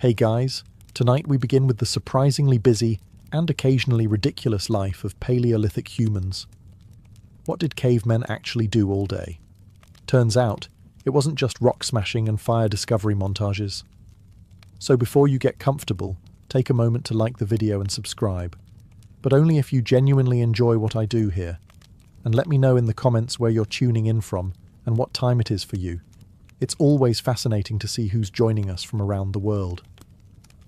Hey guys, tonight we begin with the surprisingly busy and occasionally ridiculous life of Paleolithic humans. What did cavemen actually do all day? Turns out, it wasn't just rock smashing and fire discovery montages. So before you get comfortable, take a moment to like the video and subscribe, but only if you genuinely enjoy what I do here. And let me know in the comments where you're tuning in from and what time it is for you. It's always fascinating to see who's joining us from around the world.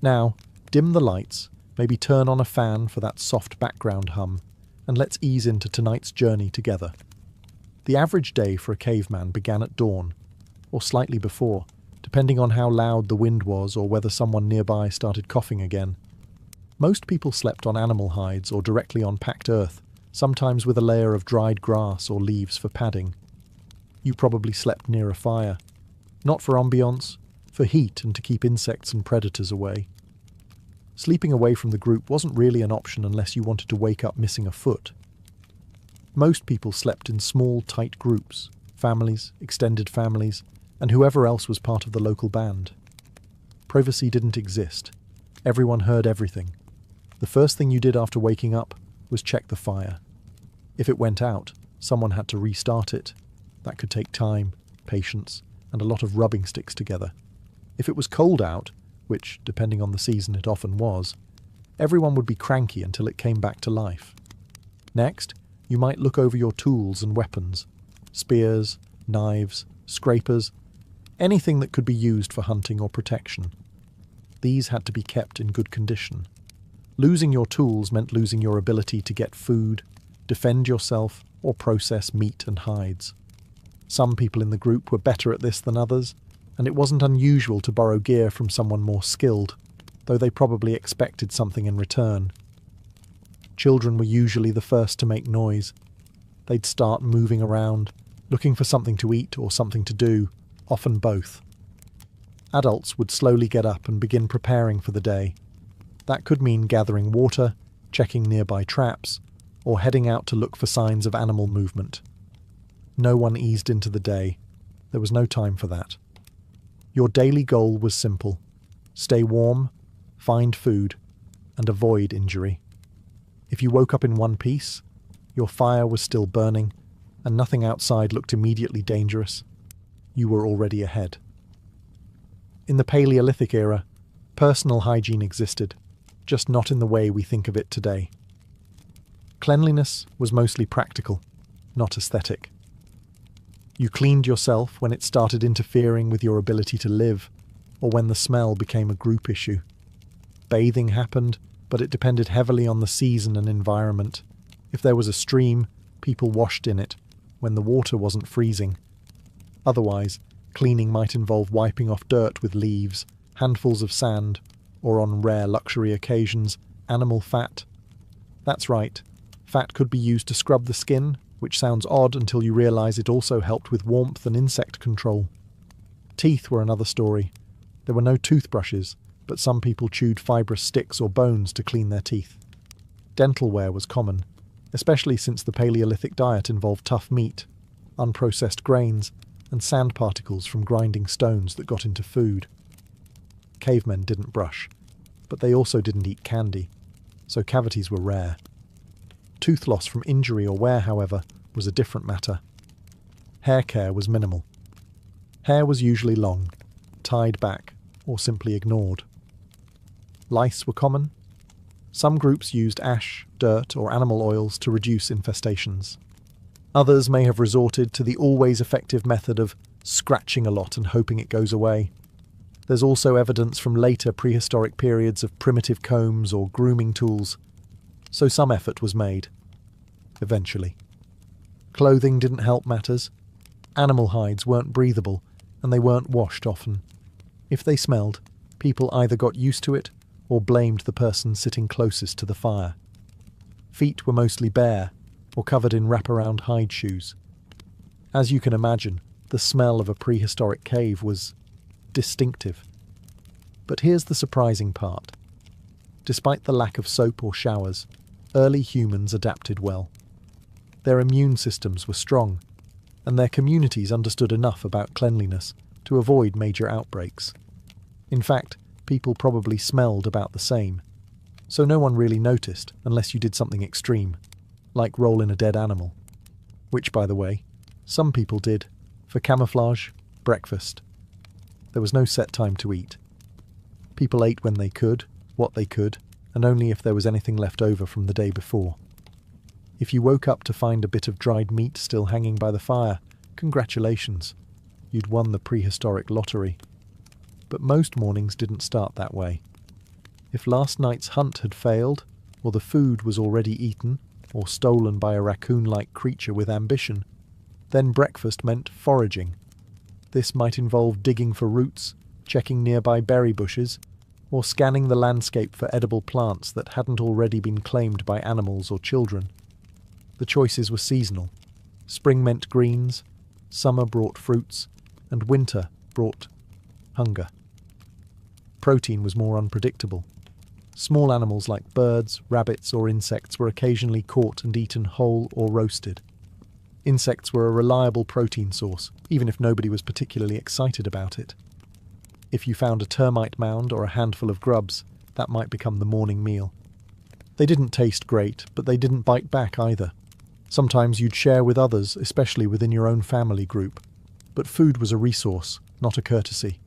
Now, dim the lights, maybe turn on a fan for that soft background hum, and let's ease into tonight's journey together. The average day for a caveman began at dawn, or slightly before, depending on how loud the wind was or whether someone nearby started coughing again. Most people slept on animal hides or directly on packed earth, sometimes with a layer of dried grass or leaves for padding. You probably slept near a fire, not for ambiance, for heat and to keep insects and predators away. Sleeping away from the group wasn't really an option unless you wanted to wake up missing a foot. Most people slept in small, tight groups, families, extended families, and whoever else was part of the local band. Privacy didn't exist. Everyone heard everything. The first thing you did after waking up was check the fire. If it went out, someone had to restart it. That could take time, patience, and a lot of rubbing sticks together. If it was cold out, which, depending on the season it often was, everyone would be cranky until it came back to life. Next, you might look over your tools and weapons, spears, knives, scrapers, anything that could be used for hunting or protection. These had to be kept in good condition. Losing your tools meant losing your ability to get food, defend yourself, or process meat and hides. Some people in the group were better at this than others, and it wasn't unusual to borrow gear from someone more skilled, though they probably expected something in return. Children were usually the first to make noise. They'd start moving around, looking for something to eat or something to do, often both. Adults would slowly get up and begin preparing for the day. That could mean gathering water, checking nearby traps, or heading out to look for signs of animal movement. No one eased into the day. There was no time for that. Your daily goal was simple: stay warm, find food, and avoid injury. If you woke up in one piece, your fire was still burning, and nothing outside looked immediately dangerous, you were already ahead. In the Paleolithic era, personal hygiene existed, just not in the way we think of it today. Cleanliness was mostly practical, not aesthetic. You cleaned yourself when it started interfering with your ability to live, or when the smell became a group issue. Bathing happened, but it depended heavily on the season and environment. If there was a stream, people washed in it, when the water wasn't freezing. Otherwise, cleaning might involve wiping off dirt with leaves, handfuls of sand, or on rare luxury occasions, animal fat. That's right, fat could be used to scrub the skin, which sounds odd until you realise it also helped with warmth and insect control. Teeth were another story. There were no toothbrushes, but some people chewed fibrous sticks or bones to clean their teeth. Dental wear was common, especially since the Paleolithic diet involved tough meat, unprocessed grains, and sand particles from grinding stones that got into food. Cavemen didn't brush, but they also didn't eat candy, so cavities were rare. Tooth loss from injury or wear, however, was a different matter. Hair care was minimal. Hair was usually long, tied back, or simply ignored. Lice were common. Some groups used ash, dirt, or animal oils to reduce infestations. Others may have resorted to the always effective method of scratching a lot and hoping it goes away. There's also evidence from later prehistoric periods of primitive combs or grooming tools, so some effort was made. Eventually. Clothing didn't help matters. Animal hides weren't breathable, and they weren't washed often. If they smelled, people either got used to it or blamed the person sitting closest to the fire. Feet were mostly bare, or covered in wraparound hide shoes. As you can imagine, the smell of a prehistoric cave was distinctive. But here's the surprising part. Despite the lack of soap or showers, early humans adapted well. Their immune systems were strong, and their communities understood enough about cleanliness to avoid major outbreaks. In fact, people probably smelled about the same, so no one really noticed unless you did something extreme, like roll in a dead animal. Which, by the way, some people did, for camouflage, breakfast. There was no set time to eat. People ate when they could, what they could, and only if there was anything left over from the day before. If you woke up to find a bit of dried meat still hanging by the fire, congratulations, you'd won the prehistoric lottery. But most mornings didn't start that way. If last night's hunt had failed, or the food was already eaten, or stolen by a raccoon-like creature with ambition, then breakfast meant foraging. This might involve digging for roots, checking nearby berry bushes, or scanning the landscape for edible plants that hadn't already been claimed by animals or children. The choices were seasonal. Spring meant greens, summer brought fruits, and winter brought hunger. Protein was more unpredictable. Small animals like birds, rabbits, or insects were occasionally caught and eaten whole or roasted. Insects were a reliable protein source, even if nobody was particularly excited about it. If you found a termite mound or a handful of grubs, that might become the morning meal. They didn't taste great, but they didn't bite back either. Sometimes you'd share with others, especially within your own family group. But food was a resource, not a courtesy.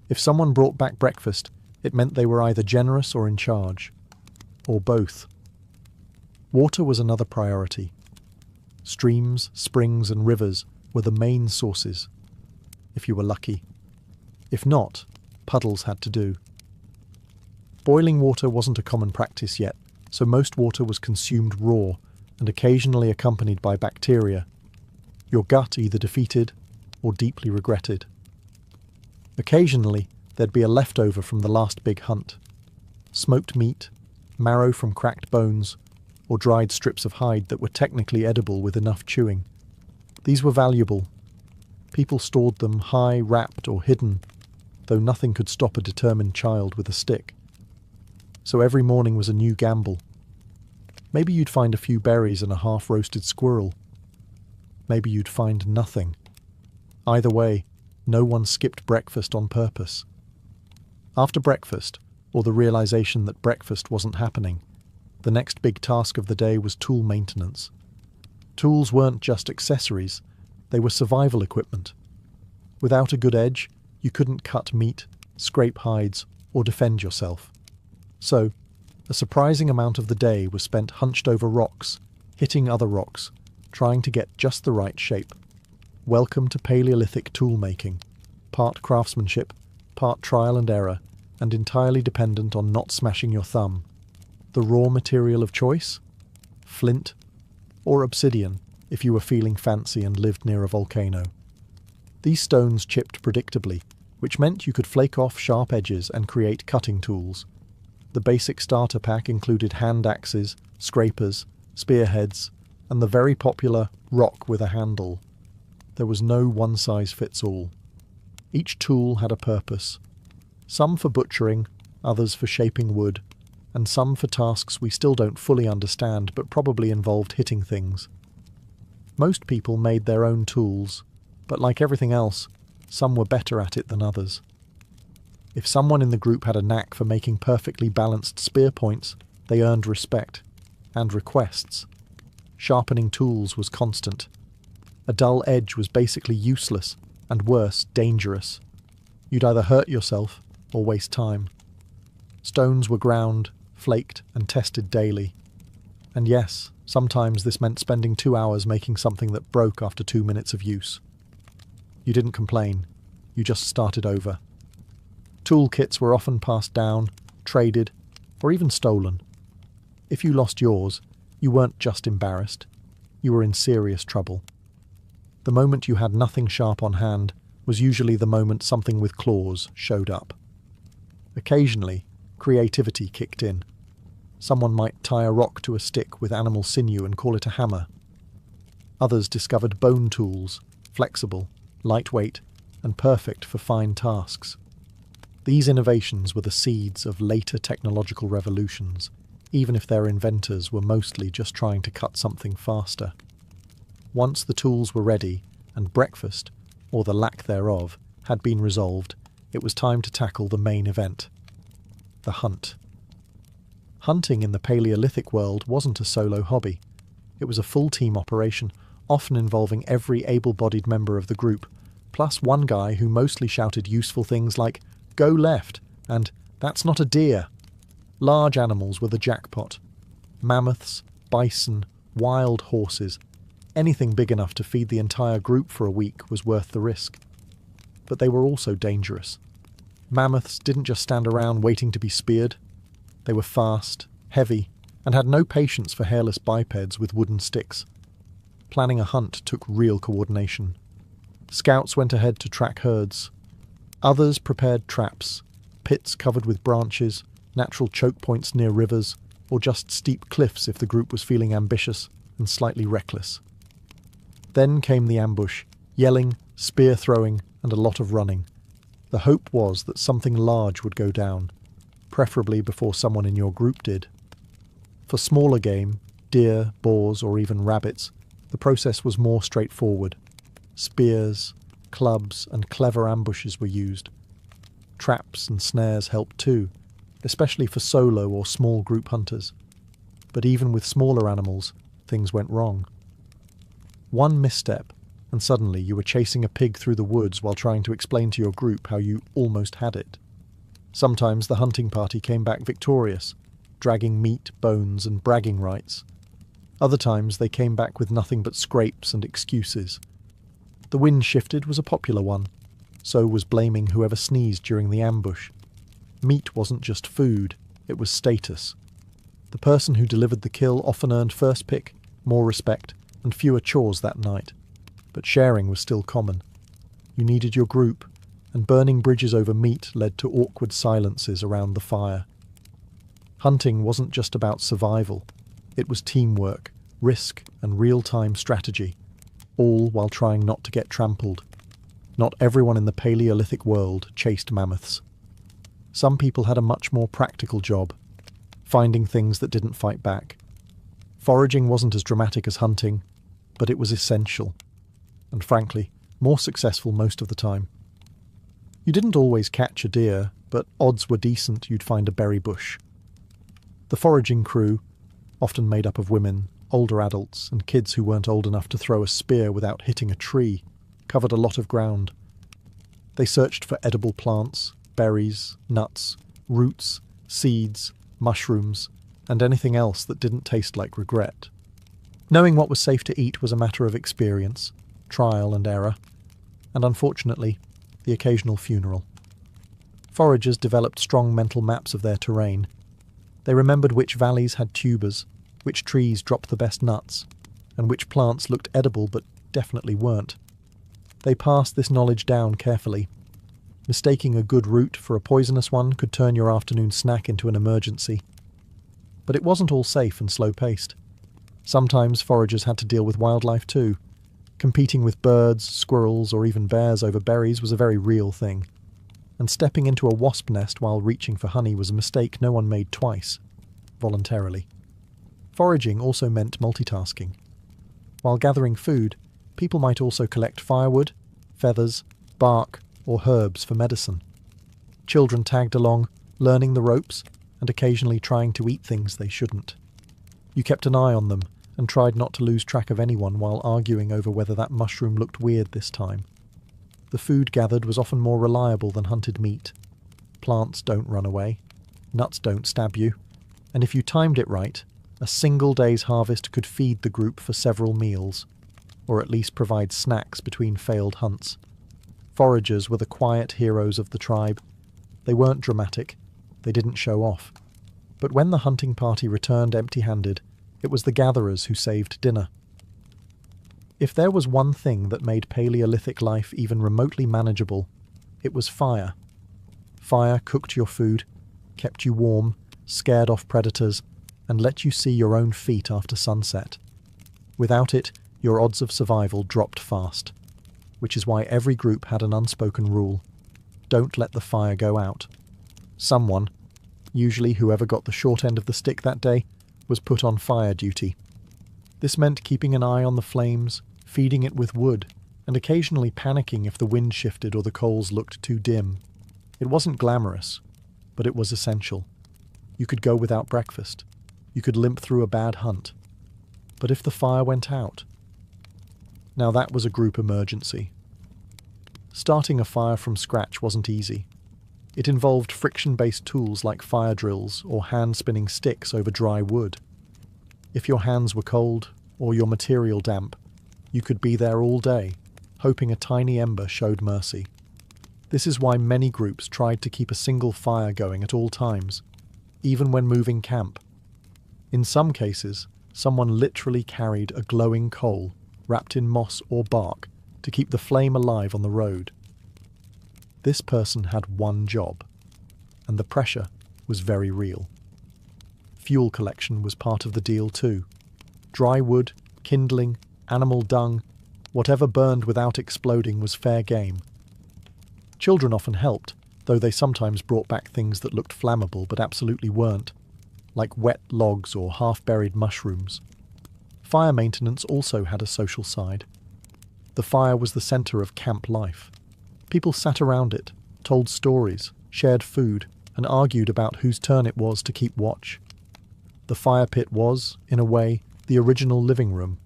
If someone brought back breakfast, it meant they were either generous or in charge. Or both. Water was another priority. Streams, springs, and rivers were the main sources, if you were lucky. If not, puddles had to do. Boiling water wasn't a common practice yet, so most water was consumed raw and occasionally accompanied by bacteria, your gut either defeated or deeply regretted. Occasionally, there'd be a leftover from the last big hunt. Smoked meat, marrow from cracked bones, or dried strips of hide that were technically edible with enough chewing. These were valuable. People stored them high, wrapped, or hidden, though nothing could stop a determined child with a stick. So every morning was a new gamble. Maybe you'd find a few berries and a half-roasted squirrel. Maybe you'd find nothing. Either way, no one skipped breakfast on purpose. After breakfast, or the realization that breakfast wasn't happening, the next big task of the day was tool maintenance. Tools weren't just accessories, they were survival equipment. Without a good edge, you couldn't cut meat, scrape hides, or defend yourself. So, a surprising amount of the day was spent hunched over rocks, hitting other rocks, trying to get just the right shape. Welcome to Paleolithic tool-making, part craftsmanship, part trial and error, and entirely dependent on not smashing your thumb. The raw material of choice? Flint, or obsidian, if you were feeling fancy and lived near a volcano. These stones chipped predictably, which meant you could flake off sharp edges and create cutting tools. The basic starter pack included hand axes, scrapers, spearheads, and the very popular rock with a handle. There was no one-size-fits-all. Each tool had a purpose. Some for butchering, others for shaping wood, and some for tasks we still don't fully understand but probably involved hitting things. Most people made their own tools, but like everything else, some were better at it than others. If someone in the group had a knack for making perfectly balanced spear points, they earned respect, and requests. Sharpening tools was constant. A dull edge was basically useless, and worse, dangerous. You'd either hurt yourself or waste time. Stones were ground, flaked, and tested daily. And yes, sometimes this meant spending 2 hours making something that broke after 2 minutes of use. You didn't complain, you just started over. Toolkits were often passed down, traded, or even stolen. If you lost yours, you weren't just embarrassed, you were in serious trouble. The moment you had nothing sharp on hand was usually the moment something with claws showed up. Occasionally, creativity kicked in. Someone might tie a rock to a stick with animal sinew and call it a hammer. Others discovered bone tools, flexible, lightweight, and perfect for fine tasks. These innovations were the seeds of later technological revolutions, even if their inventors were mostly just trying to cut something faster. Once the tools were ready, and breakfast, or the lack thereof, had been resolved, it was time to tackle the main event, the hunt. Hunting in the Paleolithic world wasn't a solo hobby. It was a full-team operation, often involving every able-bodied member of the group, plus one guy who mostly shouted useful things like, "Go left," and "That's not a deer." Large animals were the jackpot. Mammoths, bison, wild horses. Anything big enough to feed the entire group for a week was worth the risk. But they were also dangerous. Mammoths didn't just stand around waiting to be speared. They were fast, heavy, and had no patience for hairless bipeds with wooden sticks. Planning a hunt took real coordination. Scouts went ahead to track herds. Others prepared traps, pits covered with branches, natural choke points near rivers, or just steep cliffs if the group was feeling ambitious and slightly reckless. Then came the ambush, yelling, spear throwing, and a lot of running. The hope was that something large would go down, preferably before someone in your group did. For smaller game, deer, boars, or even rabbits, the process was more straightforward. Spears, clubs, and clever ambushes were used. Traps and snares helped too, especially for solo or small group hunters. But even with smaller animals, things went wrong. One misstep, and suddenly you were chasing a pig through the woods while trying to explain to your group how you almost had it. Sometimes the hunting party came back victorious, dragging meat, bones, and bragging rights. Other times they came back with nothing but scrapes and excuses. The wind shifted was a popular one. So was blaming whoever sneezed during the ambush. Meat wasn't just food, it was status. The person who delivered the kill often earned first pick, more respect, and fewer chores that night. But sharing was still common. You needed your group, and burning bridges over meat led to awkward silences around the fire. Hunting wasn't just about survival. It was teamwork, risk, and real-time strategy, all while trying not to get trampled. Not everyone in the Paleolithic world chased mammoths. Some people had a much more practical job, finding things that didn't fight back. Foraging wasn't as dramatic as hunting, but it was essential, and frankly, more successful most of the time. You didn't always catch a deer, but odds were decent you'd find a berry bush. The foraging crew, often made up of women, older adults, and kids who weren't old enough to throw a spear without hitting a tree, covered a lot of ground. They searched for edible plants, berries, nuts, roots, seeds, mushrooms, and anything else that didn't taste like regret. Knowing what was safe to eat was a matter of experience, trial and error, and unfortunately, the occasional funeral. Foragers developed strong mental maps of their terrain. They remembered which valleys had tubers, which trees dropped the best nuts, and which plants looked edible but definitely weren't. They passed this knowledge down carefully. Mistaking a good route for a poisonous one could turn your afternoon snack into an emergency. But it wasn't all safe and slow-paced. Sometimes foragers had to deal with wildlife too. Competing with birds, squirrels, or even bears over berries was a very real thing. And stepping into a wasp nest while reaching for honey was a mistake no one made twice, voluntarily. Foraging also meant multitasking. While gathering food, people might also collect firewood, feathers, bark, or herbs for medicine. Children tagged along, learning the ropes, and occasionally trying to eat things they shouldn't. You kept an eye on them, and tried not to lose track of anyone while arguing over whether that mushroom looked weird this time. The food gathered was often more reliable than hunted meat. Plants don't run away, nuts don't stab you, and if you timed it right, a single day's harvest could feed the group for several meals, or at least provide snacks between failed hunts. Foragers were the quiet heroes of the tribe. They weren't dramatic, they didn't show off. But when the hunting party returned empty-handed, it was the gatherers who saved dinner. If there was one thing that made Paleolithic life even remotely manageable, it was fire. Fire cooked your food, kept you warm, scared off predators, and let you see your own feet after sunset. Without it, your odds of survival dropped fast, which is why every group had an unspoken rule: don't let the fire go out. Someone, usually whoever got the short end of the stick that day, was put on fire duty. This meant keeping an eye on the flames, feeding it with wood, and occasionally panicking if the wind shifted or the coals looked too dim. It wasn't glamorous, but it was essential. You could go without breakfast. You could limp through a bad hunt. But if the fire went out? Now that was a group emergency. Starting a fire from scratch wasn't easy. It involved friction-based tools like fire drills or hand-spinning sticks over dry wood. If your hands were cold or your material damp, you could be there all day, hoping a tiny ember showed mercy. This is why many groups tried to keep a single fire going at all times, even when moving camp. In some cases, someone literally carried a glowing coal wrapped in moss or bark to keep the flame alive on the road. This person had one job, and the pressure was very real. Fuel collection was part of the deal too. Dry wood, kindling, animal dung, whatever burned without exploding was fair game. Children often helped, though they sometimes brought back things that looked flammable but absolutely weren't, like wet logs or half-buried mushrooms. Fire maintenance also had a social side. The fire was the centre of camp life. People sat around it, told stories, shared food, and argued about whose turn it was to keep watch. The fire pit was, in a way, the original living room,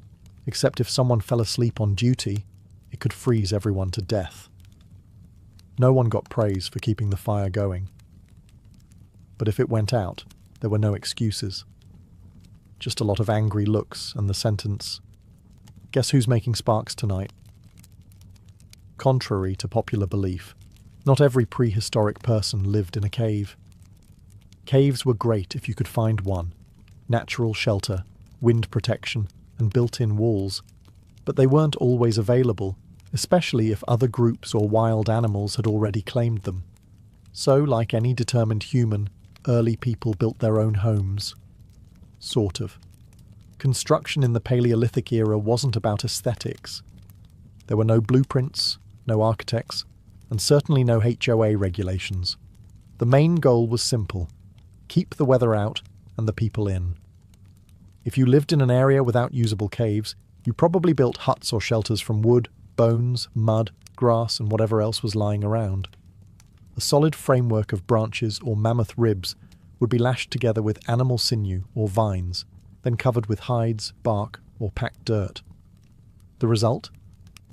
except if someone fell asleep on duty, it could freeze everyone to death. No one got praise for keeping the fire going. But if it went out, there were no excuses. Just a lot of angry looks and the sentence, "Guess who's making sparks tonight?" Contrary to popular belief, not every prehistoric person lived in a cave. Caves were great if you could find one. Natural shelter, wind protection, and built-in walls. But they weren't always available, especially if other groups or wild animals had already claimed them. So, like any determined human, early people built their own homes. Sort of. Construction in the Paleolithic era wasn't about aesthetics. There were no blueprints, no architects, and certainly no HOA regulations. The main goal was simple: keep the weather out and the people in. If you lived in an area without usable caves, you probably built huts or shelters from wood, bones, mud, grass, and whatever else was lying around. A solid framework of branches or mammoth ribs would be lashed together with animal sinew or vines, then covered with hides, bark, or packed dirt. The result?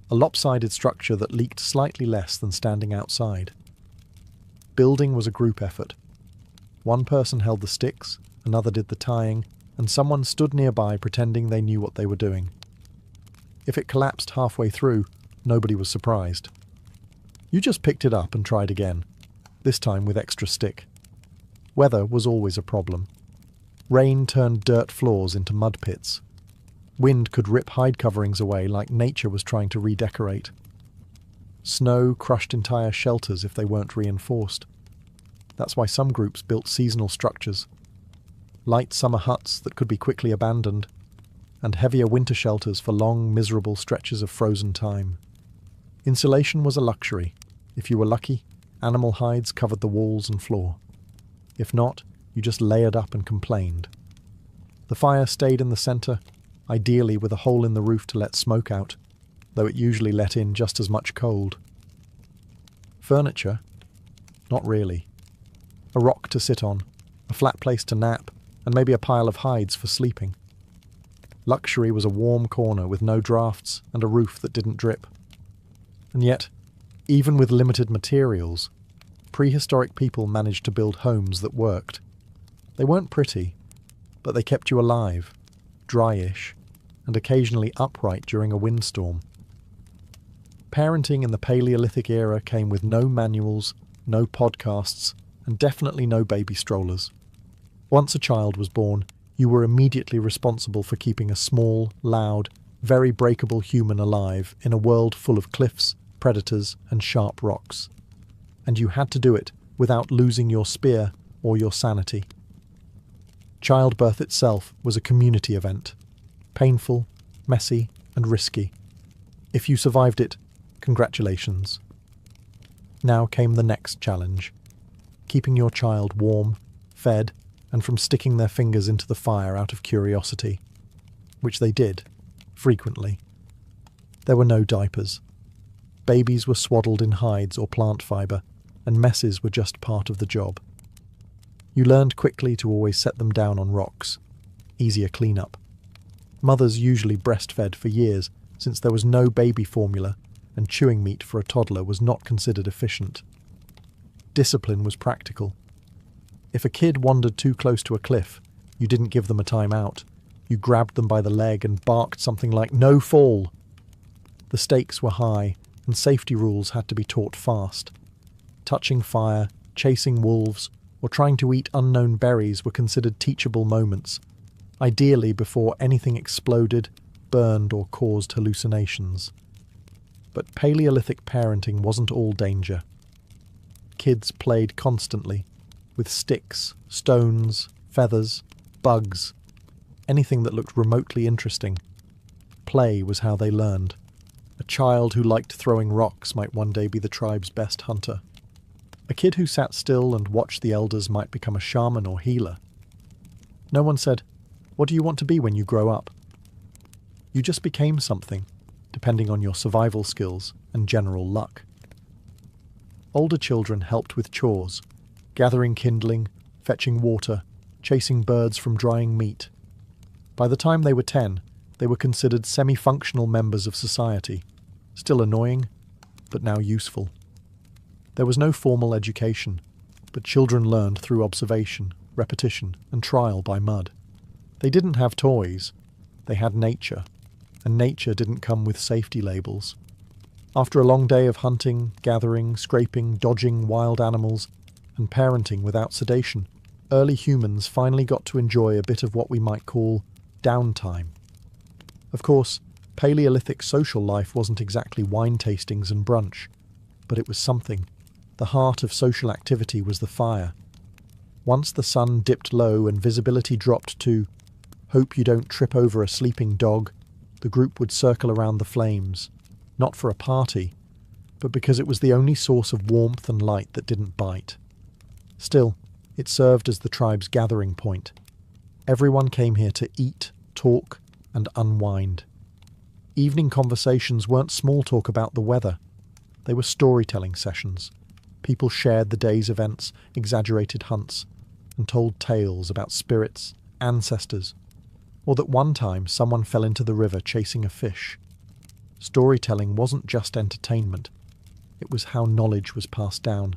A lopsided structure that leaked slightly less than standing outside. Building was a group effort. One person held the sticks, another did the tying, and someone stood nearby pretending they knew what they were doing. If it collapsed halfway through, nobody was surprised. You just picked it up and tried again, this time with extra stick. Weather was always a problem. Rain turned dirt floors into mud pits. Wind could rip hide coverings away like nature was trying to redecorate. Snow crushed entire shelters if they weren't reinforced. That's why some groups built seasonal structures. Light summer huts that could be quickly abandoned, and heavier winter shelters for long, miserable stretches of frozen time. Insulation was a luxury. If you were lucky, animal hides covered the walls and floor. If not, you just layered up and complained. The fire stayed in the centre, ideally with a hole in the roof to let smoke out, though it usually let in just as much cold. Furniture? Not really. A rock to sit on, a flat place to nap, and maybe a pile of hides for sleeping. Luxury was a warm corner with no drafts and a roof that didn't drip. And yet, even with limited materials, prehistoric people managed to build homes that worked. They weren't pretty, but they kept you alive, dryish, and occasionally upright during a windstorm. Parenting in the Paleolithic era came with no manuals, no podcasts, and definitely no baby strollers. Once a child was born, you were immediately responsible for keeping a small, loud, very breakable human alive in a world full of cliffs, predators, and sharp rocks. And you had to do it without losing your spear or your sanity. Childbirth itself was a community event. Painful, messy, and risky. If you survived it, congratulations. Now came the next challenge. Keeping your child warm, fed, and from sticking their fingers into the fire out of curiosity. Which they did, frequently. There were no diapers. Babies were swaddled in hides or plant fibre, and messes were just part of the job. You learned quickly to always set them down on rocks. Easier cleanup. Mothers usually breastfed for years, since there was no baby formula, and chewing meat for a toddler was not considered efficient. Discipline was practical. If a kid wandered too close to a cliff, you didn't give them a time out. You grabbed them by the leg and barked something like, "No fall!" The stakes were high, and safety rules had to be taught fast. Touching fire, chasing wolves, or trying to eat unknown berries were considered teachable moments, ideally before anything exploded, burned, or caused hallucinations. But Paleolithic parenting wasn't all danger. Kids played constantly, with sticks, stones, feathers, bugs, anything that looked remotely interesting. Play was how they learned. A child who liked throwing rocks might one day be the tribe's best hunter. A kid who sat still and watched the elders might become a shaman or healer. No one said, "What do you want to be when you grow up?" You just became something, depending on your survival skills and general luck. Older children helped with chores, gathering kindling, fetching water, chasing birds from drying meat. By the time they were 10, they were considered semi-functional members of society, still annoying, but now useful. There was no formal education, but children learned through observation, repetition, and trial by mud. They didn't have toys, they had nature, and nature didn't come with safety labels. After a long day of hunting, gathering, scraping, dodging wild animals, and parenting without sedation, early humans finally got to enjoy a bit of what we might call downtime. Of course, Paleolithic social life wasn't exactly wine tastings and brunch, but it was something. The heart of social activity was the fire. Once the sun dipped low and visibility dropped to "hope you don't trip over a sleeping dog," the group would circle around the flames, not for a party, but because it was the only source of warmth and light that didn't bite. Still, it served as the tribe's gathering point. Everyone came here to eat, talk, and unwind. Evening conversations weren't small talk about the weather. They were storytelling sessions. People shared the day's events, exaggerated hunts, and told tales about spirits, ancestors, or that one time someone fell into the river chasing a fish. Storytelling wasn't just entertainment. It was how knowledge was passed down.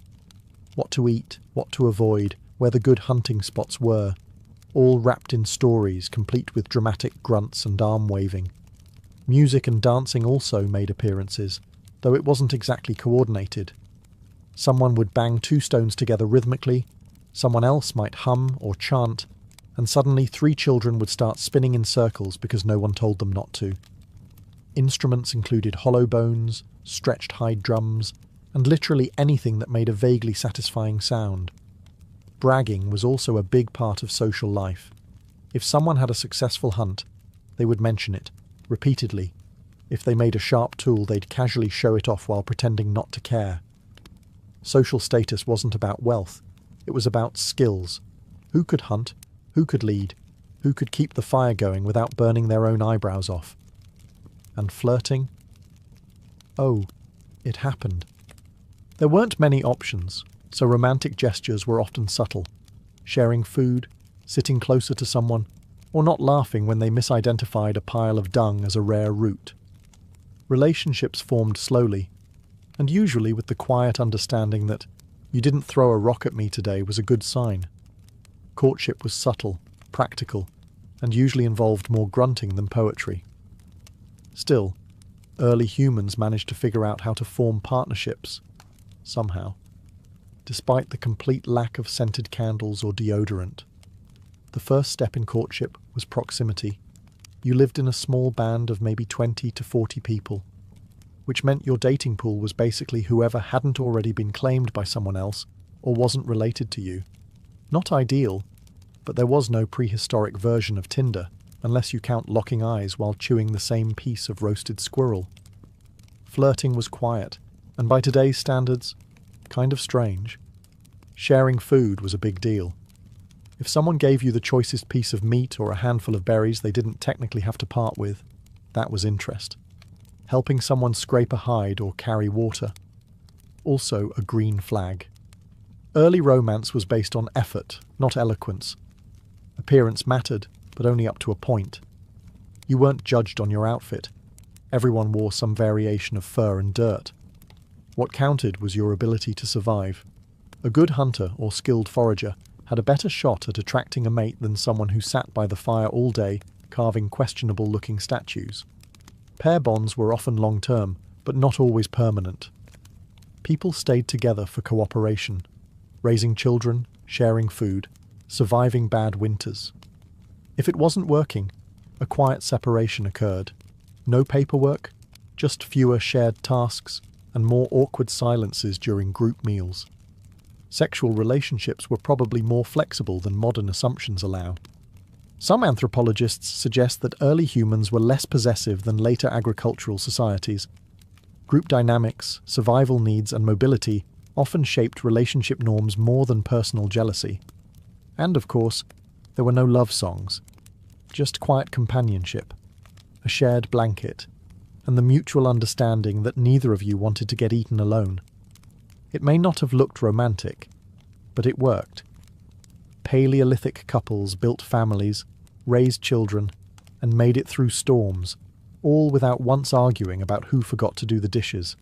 What to eat, what to avoid, where the good hunting spots were, all wrapped in stories complete with dramatic grunts and arm-waving. Music and dancing also made appearances, though it wasn't exactly coordinated. Someone would bang two stones together rhythmically, someone else might hum or chant, and suddenly 3 children would start spinning in circles because no one told them not to. Instruments included hollow bones, stretched hide drums, and literally anything that made a vaguely satisfying sound. Bragging was also a big part of social life. If someone had a successful hunt, they would mention it, repeatedly. If they made a sharp tool, they'd casually show it off while pretending not to care. Social status wasn't about wealth, it was about skills. Who could hunt? Who could lead? Who could keep the fire going without burning their own eyebrows off? And flirting? Oh, it happened. There weren't many options, so romantic gestures were often subtle. Sharing food, sitting closer to someone, or not laughing when they misidentified a pile of dung as a rare root. Relationships formed slowly, and usually with the quiet understanding that "you didn't throw a rock at me today" was a good sign. Courtship was subtle, practical, and usually involved more grunting than poetry. Still, early humans managed to figure out how to form partnerships, somehow, despite the complete lack of scented candles or deodorant. The first step in courtship was proximity. You lived in a small band of maybe 20 to 40 people, which meant your dating pool was basically whoever hadn't already been claimed by someone else or wasn't related to you. Not ideal, but there was no prehistoric version of Tinder, unless you count locking eyes while chewing the same piece of roasted squirrel. Flirting was quiet, and by today's standards, kind of strange. Sharing food was a big deal. If someone gave you the choicest piece of meat or a handful of berries they didn't technically have to part with, that was interest. Helping someone scrape a hide or carry water. Also a green flag. Early romance was based on effort, not eloquence. Appearance mattered, but only up to a point. You weren't judged on your outfit. Everyone wore some variation of fur and dirt. What counted was your ability to survive. A good hunter or skilled forager had a better shot at attracting a mate than someone who sat by the fire all day carving questionable-looking statues. Pair bonds were often long-term, but not always permanent. People stayed together for cooperation, raising children, sharing food, surviving bad winters. If it wasn't working, a quiet separation occurred. No paperwork, just fewer shared tasks and more awkward silences during group meals. Sexual relationships were probably more flexible than modern assumptions allow. Some anthropologists suggest that early humans were less possessive than later agricultural societies. Group dynamics, survival needs and mobility often shaped relationship norms more than personal jealousy. And of course, there were no love songs, just quiet companionship, a shared blanket, and the mutual understanding that neither of you wanted to get eaten alone. It may not have looked romantic, but it worked. Paleolithic couples built families, raised children, and made it through storms, all without once arguing about who forgot to do the dishes,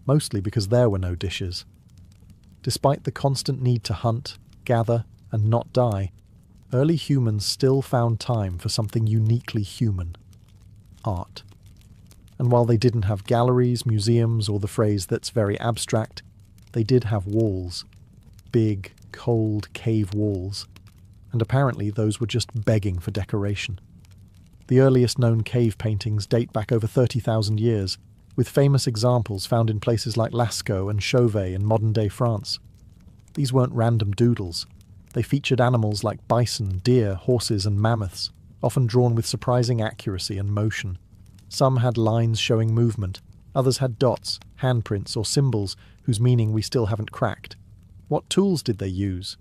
mostly because there were no dishes. Despite the constant need to hunt, gather, and not die, early humans still found time for something uniquely human: art. And while they didn't have galleries, museums, or the phrase "that's very abstract," they did have walls. Big, cold cave walls. And apparently those were just begging for decoration. The earliest known cave paintings date back over 30,000 years, with famous examples found in places like Lascaux and Chauvet in modern-day France. These weren't random doodles. They featured animals like bison, deer, horses, and mammoths, often drawn with surprising accuracy and motion. Some had lines showing movement, others had dots, handprints, or symbols whose meaning we still haven't cracked. What tools did they use?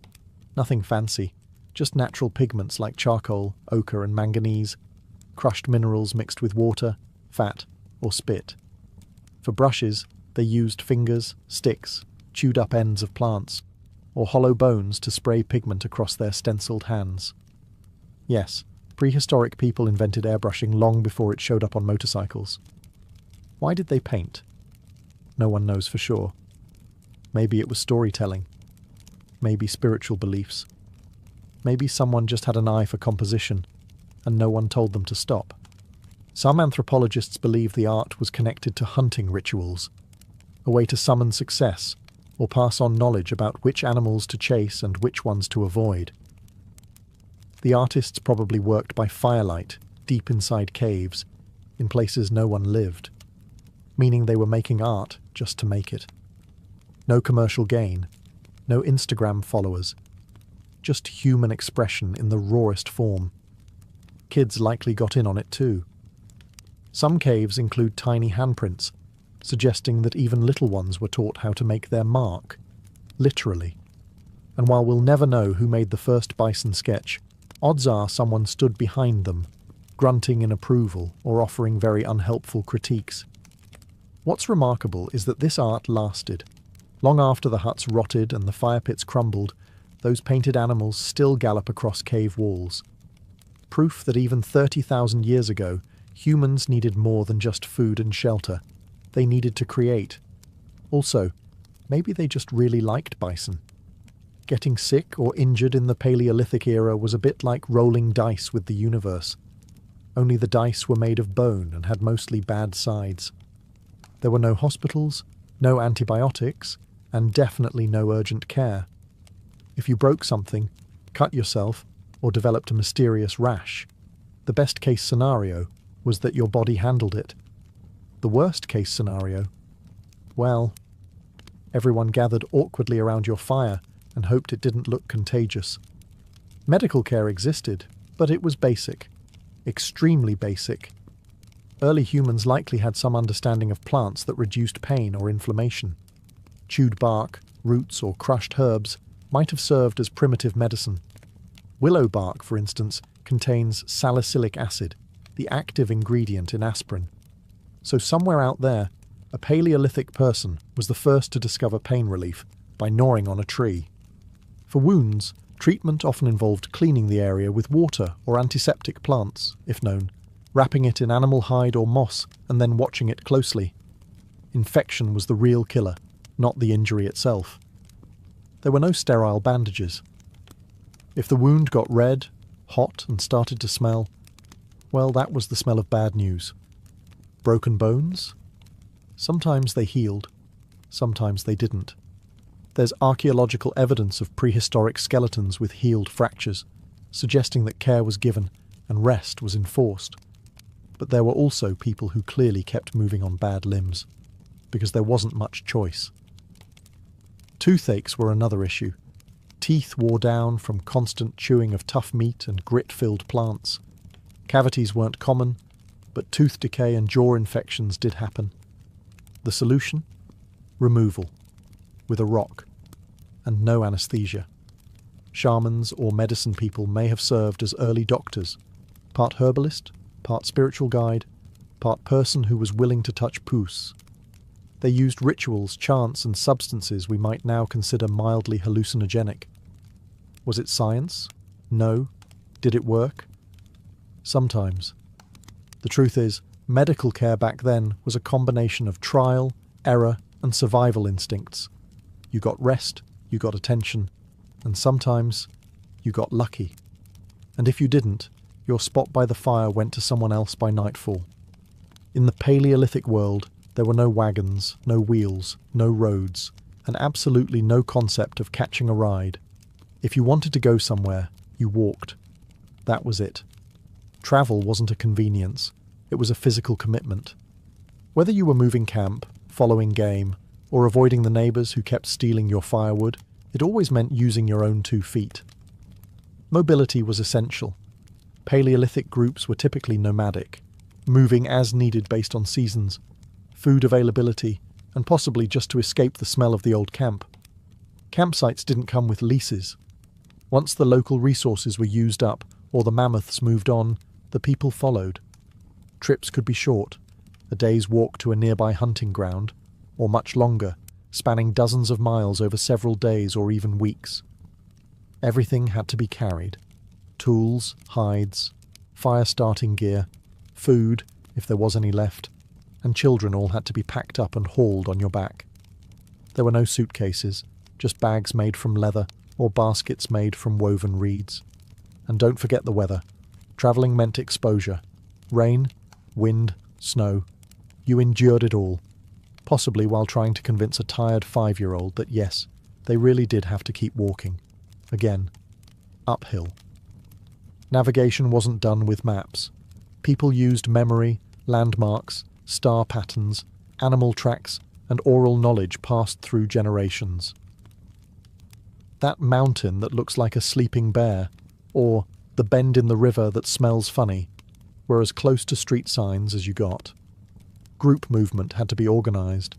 Nothing fancy, just natural pigments like charcoal, ochre, and manganese, crushed minerals mixed with water, fat, or spit. For brushes, they used fingers, sticks, chewed-up ends of plants, or hollow bones to spray pigment across their stenciled hands. Yes, prehistoric people invented airbrushing long before it showed up on motorcycles. Why did they paint? No one knows for sure. Maybe it was storytelling. Maybe spiritual beliefs. Maybe someone just had an eye for composition, and no one told them to stop. Some anthropologists believe the art was connected to hunting rituals, a way to summon success, or pass on knowledge about which animals to chase and which ones to avoid. The artists probably worked by firelight, deep inside caves, in places no one lived, meaning they were making art just to make it. No commercial gain, no Instagram followers, just human expression in the rawest form. Kids likely got in on it too. Some caves include tiny handprints, suggesting that even little ones were taught how to make their mark, literally. And while we'll never know who made the first bison sketch, odds are someone stood behind them, grunting in approval or offering very unhelpful critiques. What's remarkable is that this art lasted. Long after the huts rotted and the fire pits crumbled, those painted animals still gallop across cave walls. Proof that even 30,000 years ago, humans needed more than just food and shelter. They needed to create. Also, maybe they just really liked bison. Getting sick or injured in the Paleolithic era was a bit like rolling dice with the universe. Only the dice were made of bone and had mostly bad sides. There were no hospitals, no antibiotics, and definitely no urgent care. If you broke something, cut yourself, or developed a mysterious rash, the best-case scenario was that your body handled it. The worst-case scenario, well, everyone gathered awkwardly around your fire and hoped it didn't look contagious. Medical care existed, but it was basic. Extremely basic. Early humans likely had some understanding of plants that reduced pain or inflammation. Chewed bark, roots, or crushed herbs might have served as primitive medicine. Willow bark, for instance, contains salicylic acid, the active ingredient in aspirin. So somewhere out there, a Paleolithic person was the first to discover pain relief by gnawing on a tree. For wounds, treatment often involved cleaning the area with water or antiseptic plants, if known, wrapping it in animal hide or moss, and then watching it closely. Infection was the real killer, not the injury itself. There were no sterile bandages. If the wound got red, hot, and started to smell, well, that was the smell of bad news. Broken bones? Sometimes they healed, sometimes they didn't. There's archaeological evidence of prehistoric skeletons with healed fractures, suggesting that care was given and rest was enforced. But there were also people who clearly kept moving on bad limbs, because there wasn't much choice. Toothaches were another issue. Teeth wore down from constant chewing of tough meat and grit-filled plants. Cavities weren't common, but tooth decay and jaw infections did happen. The solution? Removal, with a rock, and no anesthesia. Shamans or medicine people may have served as early doctors, part herbalist, part spiritual guide, part person who was willing to touch puss. They used rituals, chants, and substances we might now consider mildly hallucinogenic. Was it science? No. Did it work? Sometimes. The truth is, medical care back then was a combination of trial, error, and survival instincts. You got rest, you got attention, and sometimes you got lucky. And if you didn't, your spot by the fire went to someone else by nightfall. In the Paleolithic world, there were no wagons, no wheels, no roads, and absolutely no concept of catching a ride. If you wanted to go somewhere, you walked. That was it. Travel wasn't a convenience, it was a physical commitment. Whether you were moving camp, following game, or avoiding the neighbours who kept stealing your firewood, it always meant using your own 2 feet. Mobility was essential. Paleolithic groups were typically nomadic, moving as needed based on seasons, food availability, and possibly just to escape the smell of the old camp. Campsites didn't come with leases. Once the local resources were used up or the mammoths moved on, the people followed. Trips could be short, a day's walk to a nearby hunting ground, or much longer, spanning dozens of miles over several days or even weeks. Everything had to be carried. Tools, hides, fire-starting gear, food, if there was any left, and children all had to be packed up and hauled on your back. There were no suitcases, just bags made from leather or baskets made from woven reeds. And don't forget the weather. Travelling meant exposure. Rain, wind, snow. You endured it all, possibly while trying to convince a tired 5-year-old that yes, they really did have to keep walking. Again, uphill. Navigation wasn't done with maps. People used memory, landmarks, star patterns, animal tracks, and oral knowledge passed through generations. That mountain that looks like a sleeping bear, or the bend in the river that smells funny, were as close to street signs as you got. Group movement had to be organised.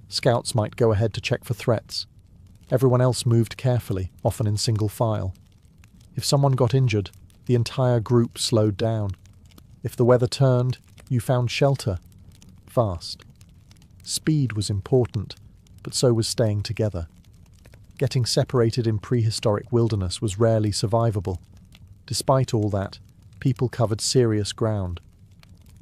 Scouts might go ahead to check for threats. Everyone else moved carefully, often in single file. If someone got injured, the entire group slowed down. If the weather turned, you found shelter. Fast. Speed was important, but so was staying together. Getting separated in prehistoric wilderness was rarely survivable. Despite all that, people covered serious ground.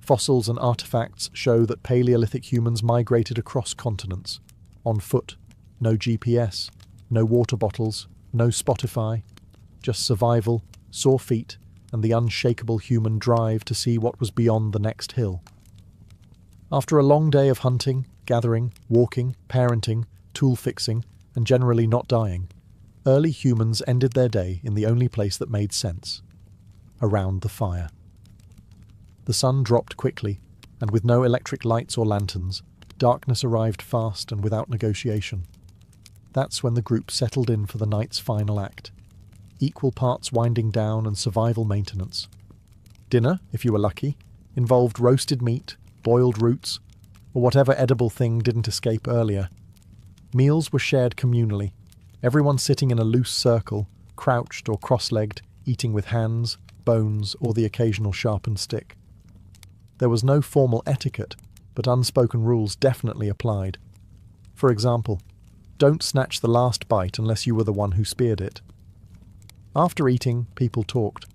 Fossils and artifacts show that Paleolithic humans migrated across continents, on foot, no GPS, no water bottles, no Spotify, just survival, sore feet, and the unshakable human drive to see what was beyond the next hill. After a long day of hunting, gathering, walking, parenting, tool fixing, and generally not dying, early humans ended their day in the only place that made sense: around the fire. The sun dropped quickly, and with no electric lights or lanterns, darkness arrived fast and without negotiation. That's when the group settled in for the night's final act, equal parts winding down and survival maintenance. Dinner, if you were lucky, involved roasted meat, boiled roots, or whatever edible thing didn't escape earlier. Meals were shared communally, everyone sitting in a loose circle, crouched or cross-legged, eating with hands, bones, or the occasional sharpened stick. There was no formal etiquette, but unspoken rules definitely applied. For example, don't snatch the last bite unless you were the one who speared it. After eating, people talked.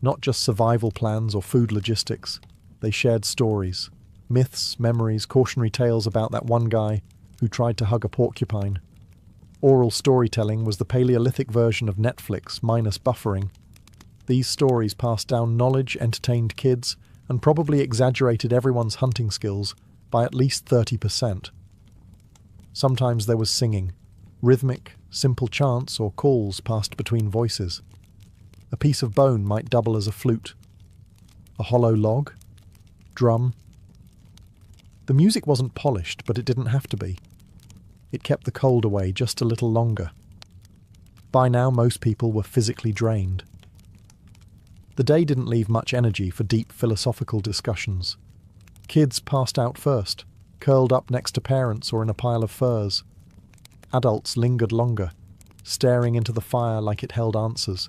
Not just survival plans or food logistics. They shared stories, myths, memories, cautionary tales about that one guy who tried to hug a porcupine. Oral storytelling was the Paleolithic version of Netflix, minus buffering. These stories passed down knowledge, entertained kids, and probably exaggerated everyone's hunting skills by at least 30%. Sometimes there was singing, rhythmic, simple chants or calls passed between voices. A piece of bone might double as a flute. A hollow log? Drum? The music wasn't polished, but it didn't have to be. It kept the cold away just a little longer. By now, most people were physically drained. The day didn't leave much energy for deep philosophical discussions. Kids passed out first, curled up next to parents or in a pile of furs. Adults lingered longer, staring into the fire like it held answers.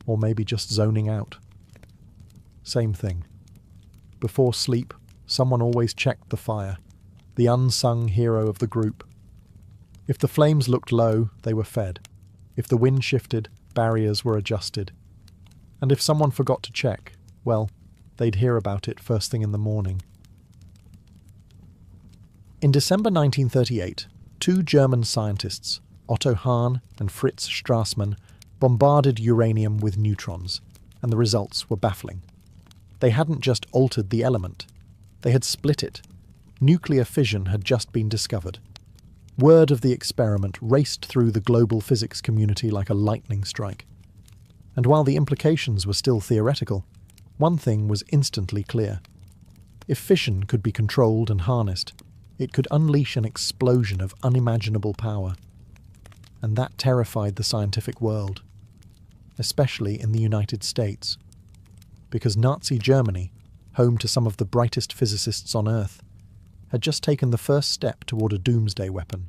Or maybe just zoning out. Same thing. Before sleep, someone always checked the fire, the unsung hero of the group. If the flames looked low, they were fed. If the wind shifted, barriers were adjusted. And if someone forgot to check, well, they'd hear about it first thing in the morning. In December 1938, two German scientists, Otto Hahn and Fritz Strassmann, bombarded uranium with neutrons, and the results were baffling. They hadn't just altered the element, they had split it. Nuclear fission had just been discovered. Word of the experiment raced through the global physics community like a lightning strike. And while the implications were still theoretical, one thing was instantly clear. If fission could be controlled and harnessed, it could unleash an explosion of unimaginable power. And that terrified the scientific world, especially in the United States, because Nazi Germany, home to some of the brightest physicists on Earth, had just taken the first step toward a doomsday weapon.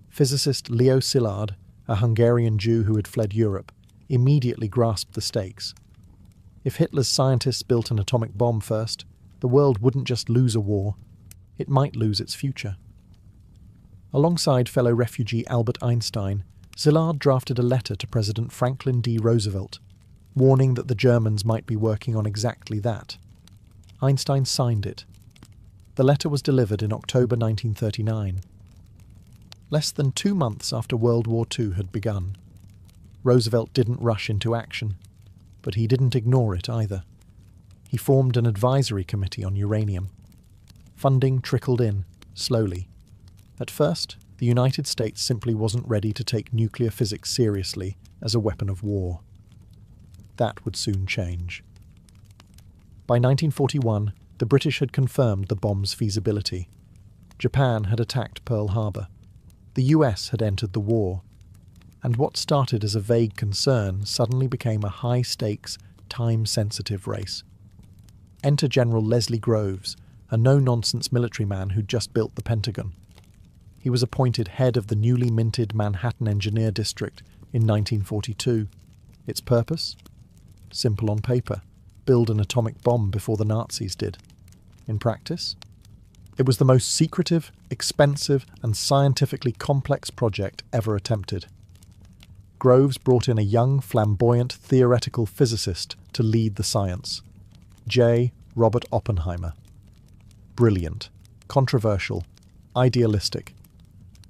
Physicist Leo Szilard, a Hungarian Jew who had fled Europe, immediately grasped the stakes. If Hitler's scientists built an atomic bomb first, the world wouldn't just lose a war, it might lose its future. Alongside fellow refugee Albert Einstein, Szilard drafted a letter to President Franklin D. Roosevelt, warning that the Germans might be working on exactly that. Einstein signed it. The letter was delivered in October 1939. Less than 2 months after World War II had begun. Roosevelt didn't rush into action, but he didn't ignore it either. He formed an advisory committee on uranium. Funding trickled in, slowly. At first, the United States simply wasn't ready to take nuclear physics seriously as a weapon of war. That would soon change. By 1941, the British had confirmed the bomb's feasibility. Japan had attacked Pearl Harbor. The US had entered the war. And what started as a vague concern suddenly became a high-stakes, time-sensitive race. Enter General Leslie Groves, a no-nonsense military man who'd just built the Pentagon. He was appointed head of the newly minted Manhattan Engineer District in 1942. Its purpose? Simple on paper. Build an atomic bomb before the Nazis did. In practice? It was the most secretive, expensive, and scientifically complex project ever attempted. Groves brought in a young, flamboyant, theoretical physicist to lead the science. J. Robert Oppenheimer. Brilliant, controversial, idealistic.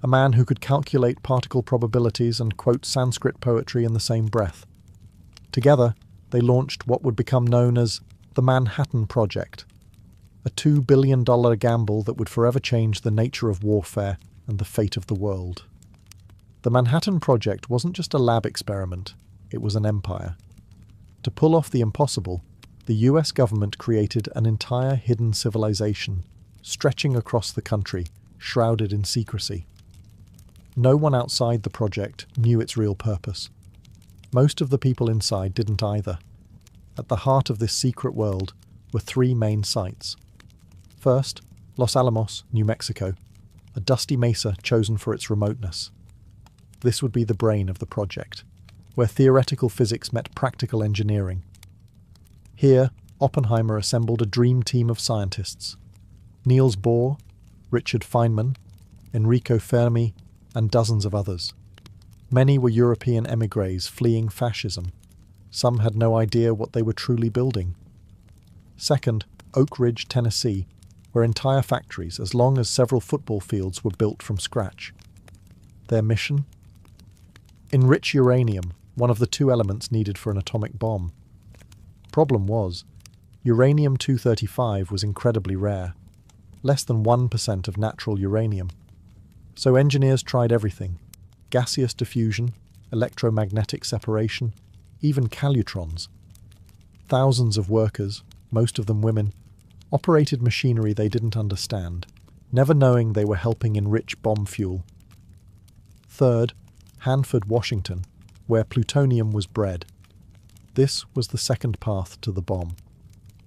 A man who could calculate particle probabilities and quote Sanskrit poetry in the same breath. Together, they launched what would become known as the Manhattan Project, a $2 billion gamble that would forever change the nature of warfare and the fate of the world. The Manhattan Project wasn't just a lab experiment, it was an empire. To pull off the impossible, the US government created an entire hidden civilization, stretching across the country, shrouded in secrecy. No one outside the project knew its real purpose. Most of the people inside didn't either. At the heart of this secret world were 3 main sites. First, Los Alamos, New Mexico, a dusty mesa chosen for its remoteness. This would be the brain of the project, where theoretical physics met practical engineering. Here, Oppenheimer assembled a dream team of scientists. Niels Bohr, Richard Feynman, Enrico Fermi, and dozens of others. Many were European émigrés fleeing fascism. Some had no idea what they were truly building. Second, Oak Ridge, Tennessee, where entire factories, as long as several football fields, were built from scratch. Their mission? Enrich uranium, one of the two elements needed for an atomic bomb. Problem was, uranium-235 was incredibly rare, less than 1% of natural uranium. So engineers tried everything: gaseous diffusion, electromagnetic separation, even calutrons. Thousands of workers, most of them women, operated machinery they didn't understand, never knowing they were helping enrich bomb fuel. Third, Hanford, Washington, where plutonium was bred. This was the second path to the bomb.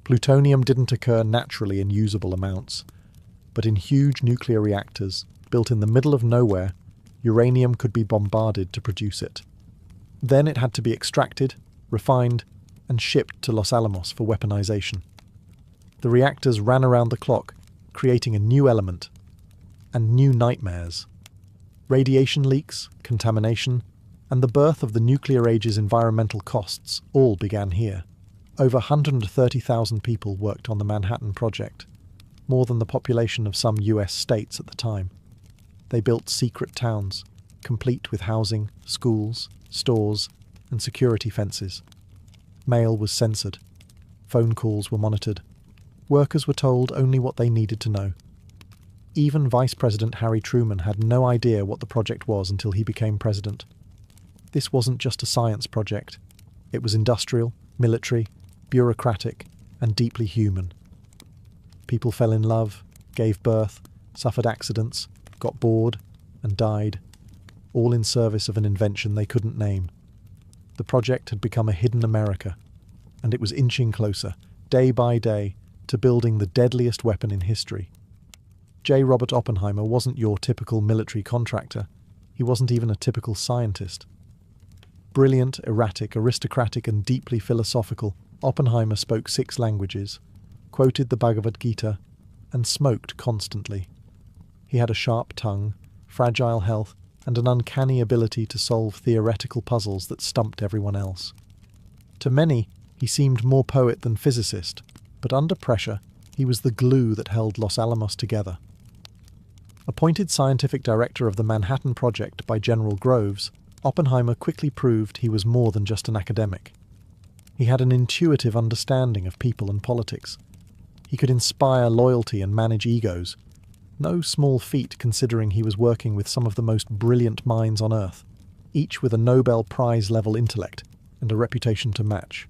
Plutonium didn't occur naturally in usable amounts, but in huge nuclear reactors, built in the middle of nowhere, uranium could be bombarded to produce it. Then it had to be extracted, refined, and shipped to Los Alamos for weaponization. The reactors ran around the clock, creating a new element, and new nightmares. Radiation leaks, contamination, and the birth of the nuclear age's environmental costs all began here. Over 130,000 people worked on the Manhattan Project, more than the population of some US states at the time. They built secret towns, complete with housing, schools, stores, and security fences. Mail was censored. Phone calls were monitored. Workers were told only what they needed to know. Even Vice President Harry Truman had no idea what the project was until he became president. This wasn't just a science project. It was industrial, military, bureaucratic, and deeply human. People fell in love, gave birth, suffered accidents, got bored, and died, all in service of an invention they couldn't name. The project had become a hidden America, and it was inching closer, day by day, to building the deadliest weapon in history. J. Robert Oppenheimer wasn't your typical military contractor. He wasn't even a typical scientist. Brilliant, erratic, aristocratic, and deeply philosophical, Oppenheimer spoke 6 languages, quoted the Bhagavad Gita, and smoked constantly. He had a sharp tongue, fragile health, and an uncanny ability to solve theoretical puzzles that stumped everyone else. To many, he seemed more poet than physicist, but under pressure, he was the glue that held Los Alamos together. Appointed scientific director of the Manhattan Project by General Groves, Oppenheimer quickly proved he was more than just an academic. He had an intuitive understanding of people and politics. He could inspire loyalty and manage egos. No small feat considering he was working with some of the most brilliant minds on Earth, each with a Nobel Prize-level intellect and a reputation to match.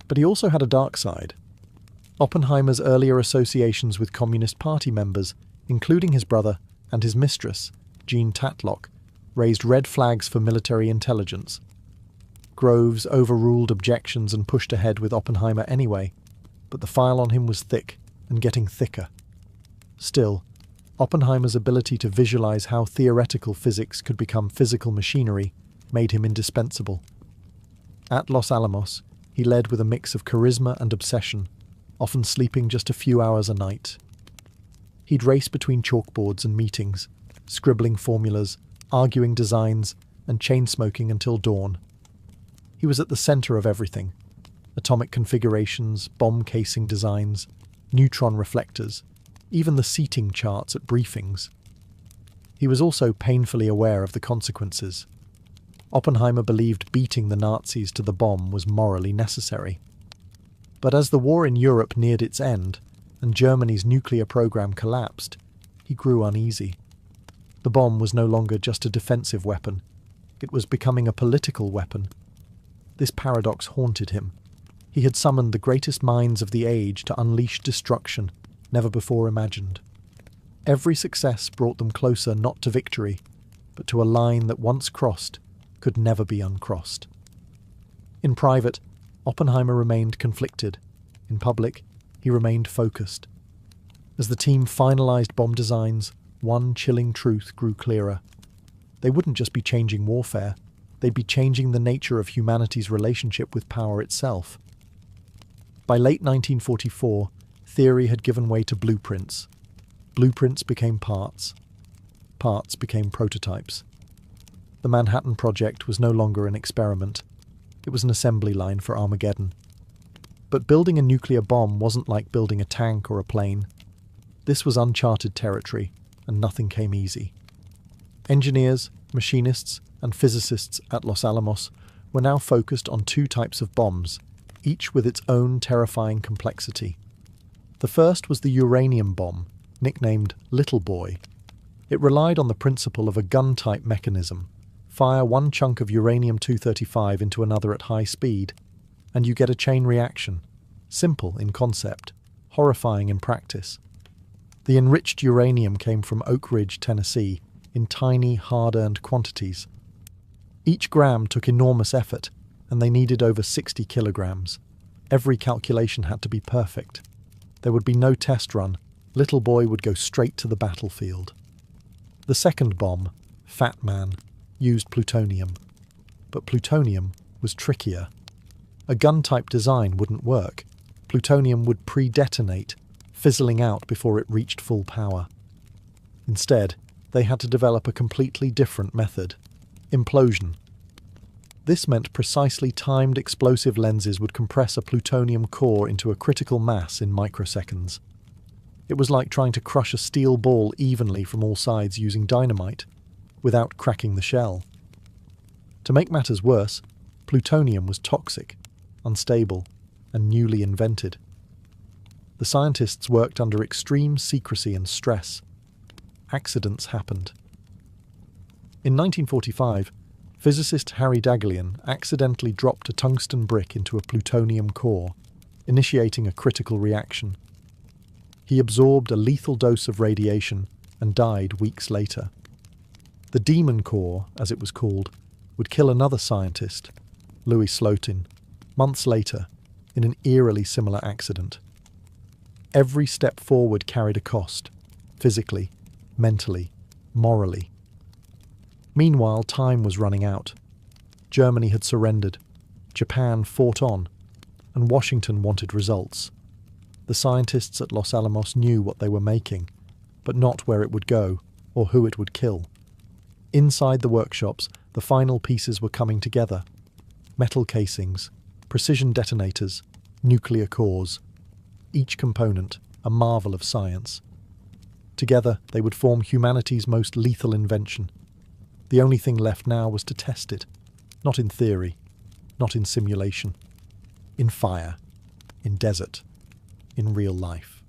But he also had a dark side. Oppenheimer's earlier associations with Communist Party members, including his brother and his mistress, Jean Tatlock, raised red flags for military intelligence. Groves overruled objections and pushed ahead with Oppenheimer anyway, but the file on him was thick and getting thicker. Still, Oppenheimer's ability to visualize how theoretical physics could become physical machinery made him indispensable. At Los Alamos, he led with a mix of charisma and obsession, often sleeping just a few hours a night. He'd race between chalkboards and meetings, scribbling formulas, arguing designs, and chain-smoking until dawn. He was at the center of everything: atomic configurations, bomb casing designs, neutron reflectors, even the seating charts at briefings. He was also painfully aware of the consequences. Oppenheimer believed beating the Nazis to the bomb was morally necessary. But as the war in Europe neared its end, and Germany's nuclear program collapsed, he grew uneasy. The bomb was no longer just a defensive weapon. It was becoming a political weapon. This paradox haunted him. He had summoned the greatest minds of the age to unleash destruction never before imagined. Every success brought them closer not to victory, but to a line that once crossed could never be uncrossed. In private, Oppenheimer remained conflicted. In public, he remained focused. As the team finalized bomb designs, one chilling truth grew clearer. They wouldn't just be changing warfare, they'd be changing the nature of humanity's relationship with power itself. By late 1944, theory had given way to blueprints. Blueprints became parts. Parts became prototypes. The Manhattan Project was no longer an experiment. It was an assembly line for Armageddon. But building a nuclear bomb wasn't like building a tank or a plane. This was uncharted territory, and nothing came easy. Engineers, machinists, and physicists at Los Alamos were now focused on two types of bombs, each with its own terrifying complexity. The first was the uranium bomb, nicknamed Little Boy. It relied on the principle of a gun-type mechanism. Fire one chunk of uranium-235 into another at high speed, and you get a chain reaction. Simple in concept, horrifying in practice. The enriched uranium came from Oak Ridge, Tennessee, in tiny, hard-earned quantities. Each gram took enormous effort, and they needed over 60 kilograms. Every calculation had to be perfect. There would be no test run. Little Boy would go straight to the battlefield. The second bomb, Fat Man, used plutonium. But plutonium was trickier. A gun-type design wouldn't work. Plutonium would pre-detonate, fizzling out before it reached full power. Instead, they had to develop a completely different method: implosion. This meant precisely timed explosive lenses would compress a plutonium core into a critical mass in microseconds. It was like trying to crush a steel ball evenly from all sides using dynamite, without cracking the shell. To make matters worse, plutonium was toxic, unstable, and newly invented. The scientists worked under extreme secrecy and stress. Accidents happened. In 1945, physicist Harry Daghlian accidentally dropped a tungsten brick into a plutonium core, initiating a critical reaction. He absorbed a lethal dose of radiation and died weeks later. The demon core, as it was called, would kill another scientist, Louis Slotin, months later, in an eerily similar accident. Every step forward carried a cost, physically, mentally, morally. Meanwhile, time was running out. Germany had surrendered, Japan fought on, and Washington wanted results. The scientists at Los Alamos knew what they were making, but not where it would go or who it would kill. Inside the workshops, the final pieces were coming together. Metal casings, precision detonators, nuclear cores. Each component, a marvel of science. Together, they would form humanity's most lethal invention. The only thing left now was to test it. Not in theory, not in simulation. In fire, in desert, in real life.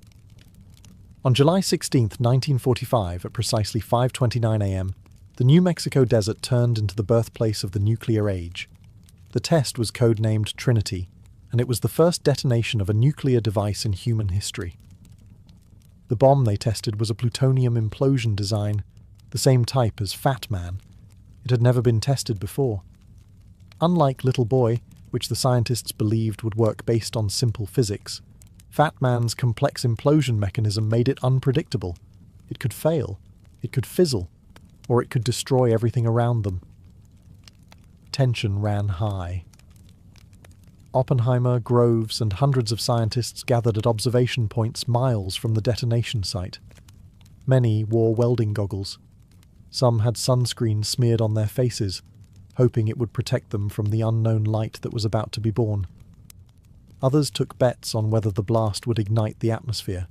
On July 16, 1945, at precisely 5:29 a.m., the New Mexico desert turned into the birthplace of the nuclear age. The test was codenamed Trinity, and it was the first detonation of a nuclear device in human history. The bomb they tested was a plutonium implosion design, the same type as Fat Man. It had never been tested before. Unlike Little Boy, which the scientists believed would work based on simple physics, Fat Man's complex implosion mechanism made it unpredictable. It could fail, it could fizzle, or it could destroy everything around them. Tension ran high. Oppenheimer, Groves, and hundreds of scientists gathered at observation points miles from the detonation site. Many wore welding goggles. Some had sunscreen smeared on their faces, hoping it would protect them from the unknown light that was about to be born. Others took bets on whether the blast would ignite the atmosphere.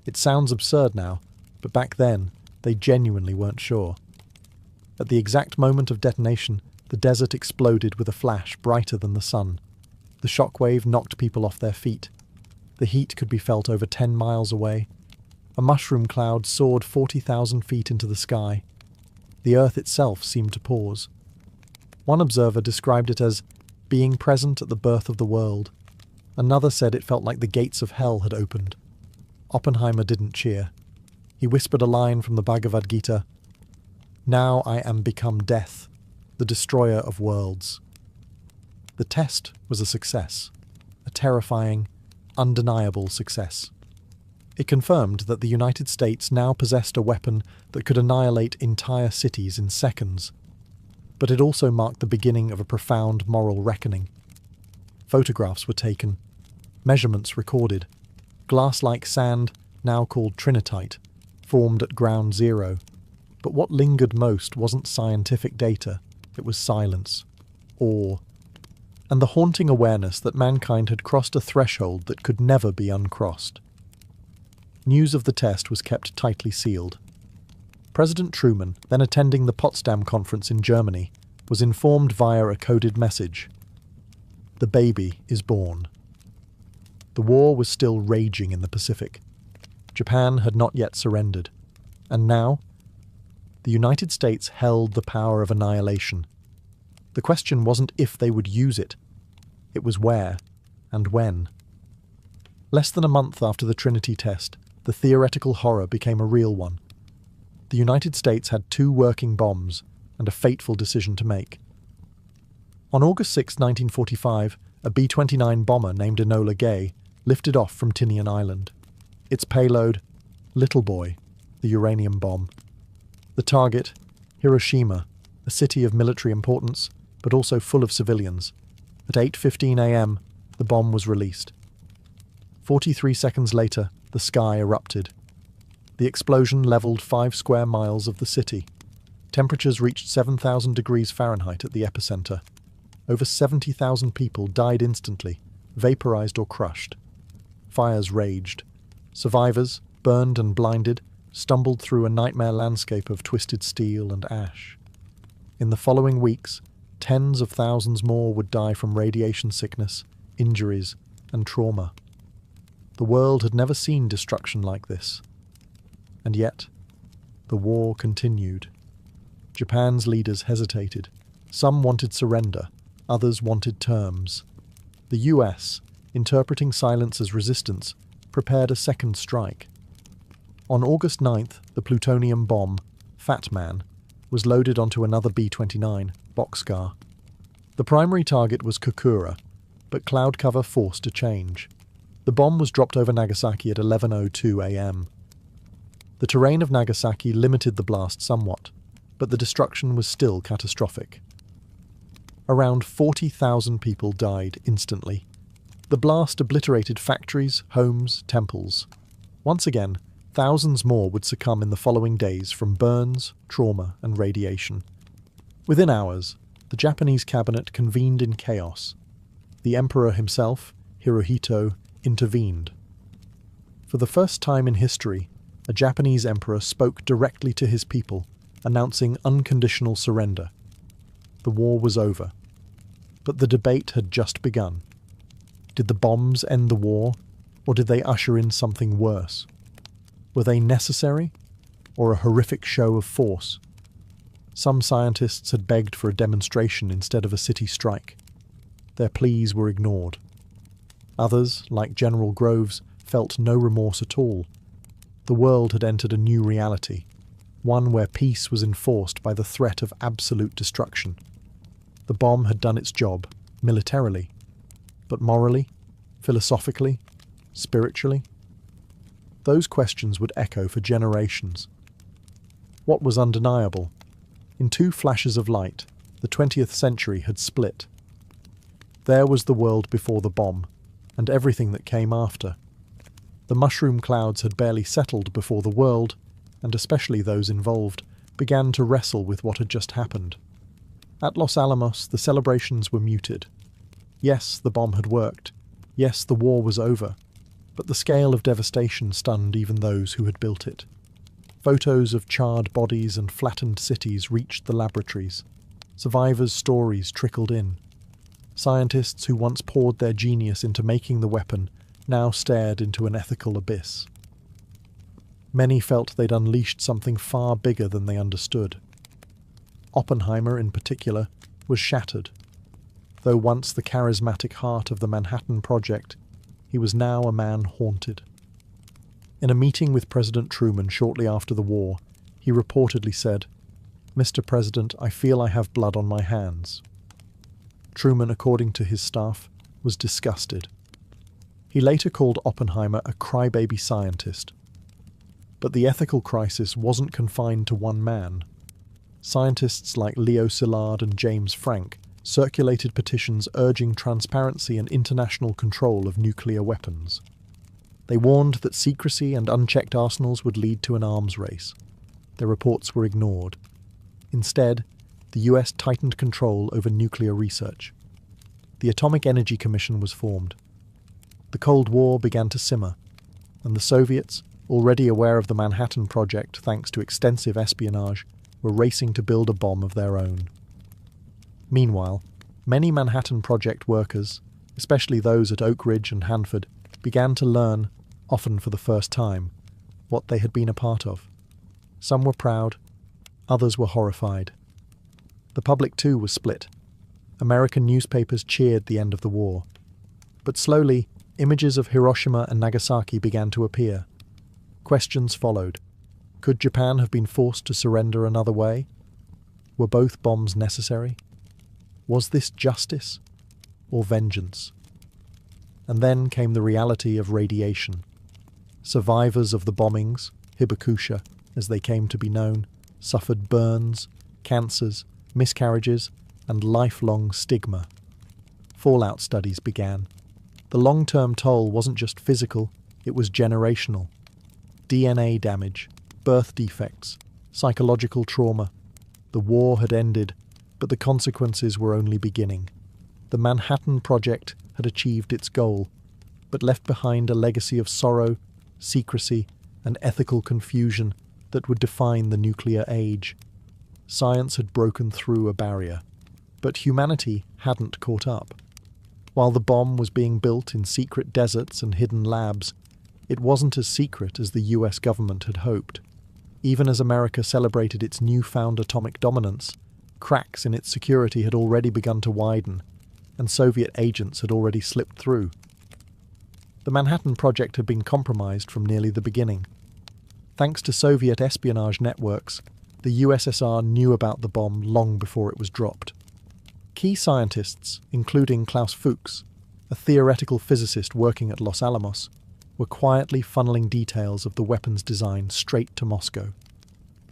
It sounds absurd now, but back then, they genuinely weren't sure. At the exact moment of detonation, the desert exploded with a flash brighter than the sun. The shockwave knocked people off their feet. The heat could be felt over 10 miles away. A mushroom cloud soared 40,000 feet into the sky. The earth itself seemed to pause. One observer described it as being present at the birth of the world. Another said it felt like the gates of hell had opened. Oppenheimer didn't cheer. He whispered a line from the Bhagavad Gita, "Now I am become death, the destroyer of worlds." The test was a success, a terrifying, undeniable success. It confirmed that the United States now possessed a weapon that could annihilate entire cities in seconds. But it also marked the beginning of a profound moral reckoning. Photographs were taken, measurements recorded. Glass-like sand, now called trinitite, formed at ground zero. But what lingered most wasn't scientific data, it was silence, awe, and the haunting awareness that mankind had crossed a threshold that could never be uncrossed. News of the test was kept tightly sealed. President Truman, then attending the Potsdam Conference in Germany, was informed via a coded message. The baby is born. The war was still raging in the Pacific. Japan had not yet surrendered. And now, the United States held the power of annihilation. The question wasn't if they would use it. It was where and when. Less than a month after the Trinity test, the theoretical horror became a real one. The United States had 2 working bombs and a fateful decision to make. On August 6, 1945, a B-29 bomber named Enola Gay lifted off from Tinian Island. Its payload, Little Boy, the uranium bomb. The target, Hiroshima, a city of military importance, but also full of civilians. At 8:15 a.m., the bomb was released. 43 seconds later, the sky erupted. The explosion leveled 5 square miles of the city. Temperatures reached 7,000 degrees Fahrenheit at the epicenter. Over 70,000 people died instantly, vaporized or crushed. Fires raged. Survivors, burned and blinded, stumbled through a nightmare landscape of twisted steel and ash. In the following weeks, tens of thousands more would die from radiation sickness, injuries, and trauma. The world had never seen destruction like this. And yet, the war continued. Japan's leaders hesitated. Some wanted surrender, others wanted terms. The US, interpreting silence as resistance, prepared a second strike. On August 9th, the plutonium bomb, Fat Man, was loaded onto another B-29, Boxcar. The primary target was Kokura, but cloud cover forced a change. The bomb was dropped over Nagasaki at 11:02 a.m. The terrain of Nagasaki limited the blast somewhat, but the destruction was still catastrophic. Around 40,000 people died instantly. The blast obliterated factories, homes, temples. Once again, thousands more would succumb in the following days from burns, trauma, and radiation. Within hours, the Japanese cabinet convened in chaos. The emperor himself, Hirohito, intervened. For the first time in history, a Japanese emperor spoke directly to his people, announcing unconditional surrender. The war was over. But the debate had just begun. Did the bombs end the war, or did they usher in something worse? Were they necessary, or a horrific show of force? Some scientists had begged for a demonstration instead of a city strike. Their pleas were ignored. Others, like General Groves, felt no remorse at all. The world had entered a new reality, one where peace was enforced by the threat of absolute destruction. The bomb had done its job, militarily, but morally, philosophically, spiritually? Those questions would echo for generations. What was undeniable? In 2 flashes of light, the 20th century had split. There was the world before the bomb, and everything that came after. The mushroom clouds had barely settled before the world, and especially those involved, began to wrestle with what had just happened. At Los Alamos, the celebrations were muted. Yes, the bomb had worked. Yes, the war was over. But the scale of devastation stunned even those who had built it. Photos of charred bodies and flattened cities reached the laboratories. Survivors' stories trickled in. Scientists who once poured their genius into making the weapon now stared into an ethical abyss. Many felt they'd unleashed something far bigger than they understood. Oppenheimer, in particular, was shattered. Though once the charismatic heart of the Manhattan Project, he was now a man haunted. In a meeting with President Truman shortly after the war, he reportedly said, "Mr. President, I feel I have blood on my hands." Truman, according to his staff, was disgusted. He later called Oppenheimer a crybaby scientist. But the ethical crisis wasn't confined to one man. Scientists like Leo Szilard and James Frank circulated petitions urging transparency and international control of nuclear weapons. They warned that secrecy and unchecked arsenals would lead to an arms race. Their reports were ignored. Instead, the US tightened control over nuclear research. The Atomic Energy Commission was formed. The Cold War began to simmer, and the Soviets, already aware of the Manhattan Project thanks to extensive espionage, were racing to build a bomb of their own. Meanwhile, many Manhattan Project workers, especially those at Oak Ridge and Hanford, began to learn, often for the first time, what they had been a part of. Some were proud, others were horrified. The public too was split. American newspapers cheered the end of the war. But slowly, images of Hiroshima and Nagasaki began to appear. Questions followed. Could Japan have been forced to surrender another way? Were both bombs necessary? Was this justice or vengeance? And then came the reality of radiation. Survivors of the bombings, hibakusha as they came to be known, suffered burns, cancers, miscarriages, and lifelong stigma. Fallout studies began. The long-term toll wasn't just physical, it was generational. DNA damage, birth defects, psychological trauma. The war had ended, but the consequences were only beginning. The Manhattan Project had achieved its goal, but left behind a legacy of sorrow, secrecy, and ethical confusion that would define the nuclear age. Science had broken through a barrier, but humanity hadn't caught up. While the bomb was being built in secret deserts and hidden labs, it wasn't as secret as the US government had hoped. Even as America celebrated its newfound atomic dominance, cracks in its security had already begun to widen, and Soviet agents had already slipped through. The Manhattan Project had been compromised from nearly the beginning. Thanks to Soviet espionage networks, the USSR knew about the bomb long before it was dropped. Key scientists, including Klaus Fuchs, a theoretical physicist working at Los Alamos, were quietly funneling details of the weapon's design straight to Moscow.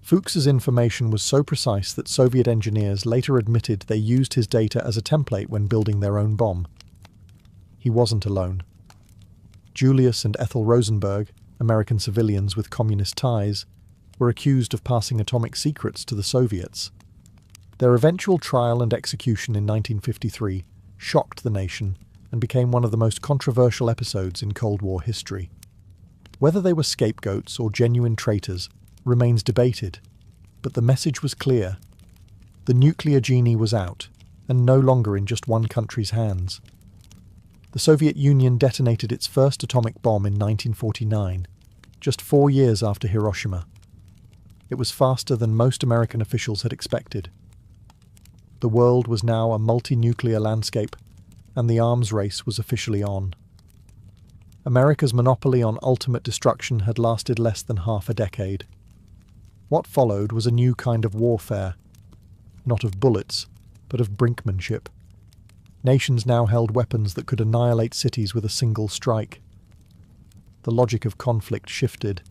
Fuchs's information was so precise that Soviet engineers later admitted they used his data as a template when building their own bomb. He wasn't alone. Julius and Ethel Rosenberg, American civilians with communist ties, were accused of passing atomic secrets to the Soviets. Their eventual trial and execution in 1953 shocked the nation and became one of the most controversial episodes in Cold War history. Whether they were scapegoats or genuine traitors remains debated, but the message was clear. The nuclear genie was out, and no longer in just one country's hands. The Soviet Union detonated its first atomic bomb in 1949, just 4 years after Hiroshima. It was faster than most American officials had expected. The world was now a multi-nuclear landscape, and the arms race was officially on. America's monopoly on ultimate destruction had lasted less than half a decade. What followed was a new kind of warfare, not of bullets, but of brinkmanship. Nations now held weapons that could annihilate cities with a single strike. The logic of conflict shifted.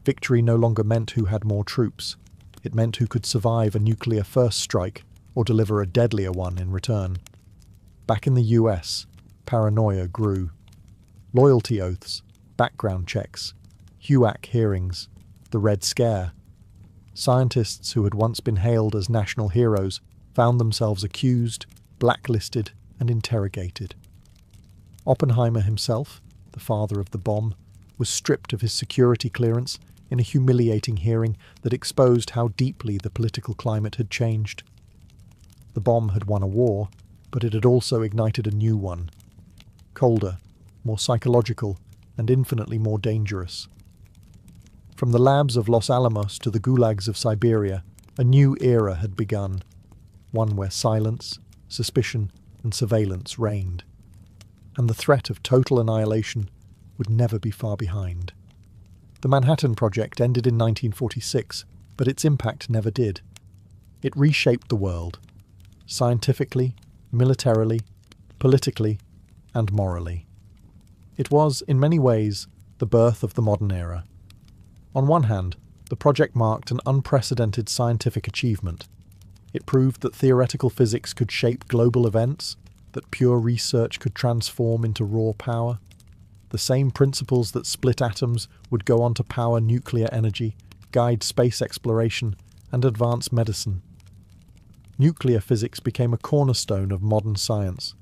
Victory no longer meant who had more troops. It meant who could survive a nuclear first strike or deliver a deadlier one in return. Back in the US, paranoia grew. Loyalty oaths, background checks, HUAC hearings, the Red Scare. Scientists who had once been hailed as national heroes found themselves accused, blacklisted, and interrogated. Oppenheimer himself, the father of the bomb, was stripped of his security clearance in a humiliating hearing that exposed how deeply the political climate had changed. The bomb had won a war, but it had also ignited a new one. Colder, more psychological, and infinitely more dangerous. From the labs of Los Alamos to the gulags of Siberia, a new era had begun, one where silence, suspicion, and surveillance reigned. And the threat of total annihilation would never be far behind. The Manhattan Project ended in 1946, but its impact never did. It reshaped the world, scientifically, militarily, politically, and morally. It was, in many ways, the birth of the modern era. On one hand, the project marked an unprecedented scientific achievement. It proved that theoretical physics could shape global events, that pure research could transform into raw power. The same principles that split atoms would go on to power nuclear energy, guide space exploration, and advance medicine. Nuclear physics became a cornerstone of modern science.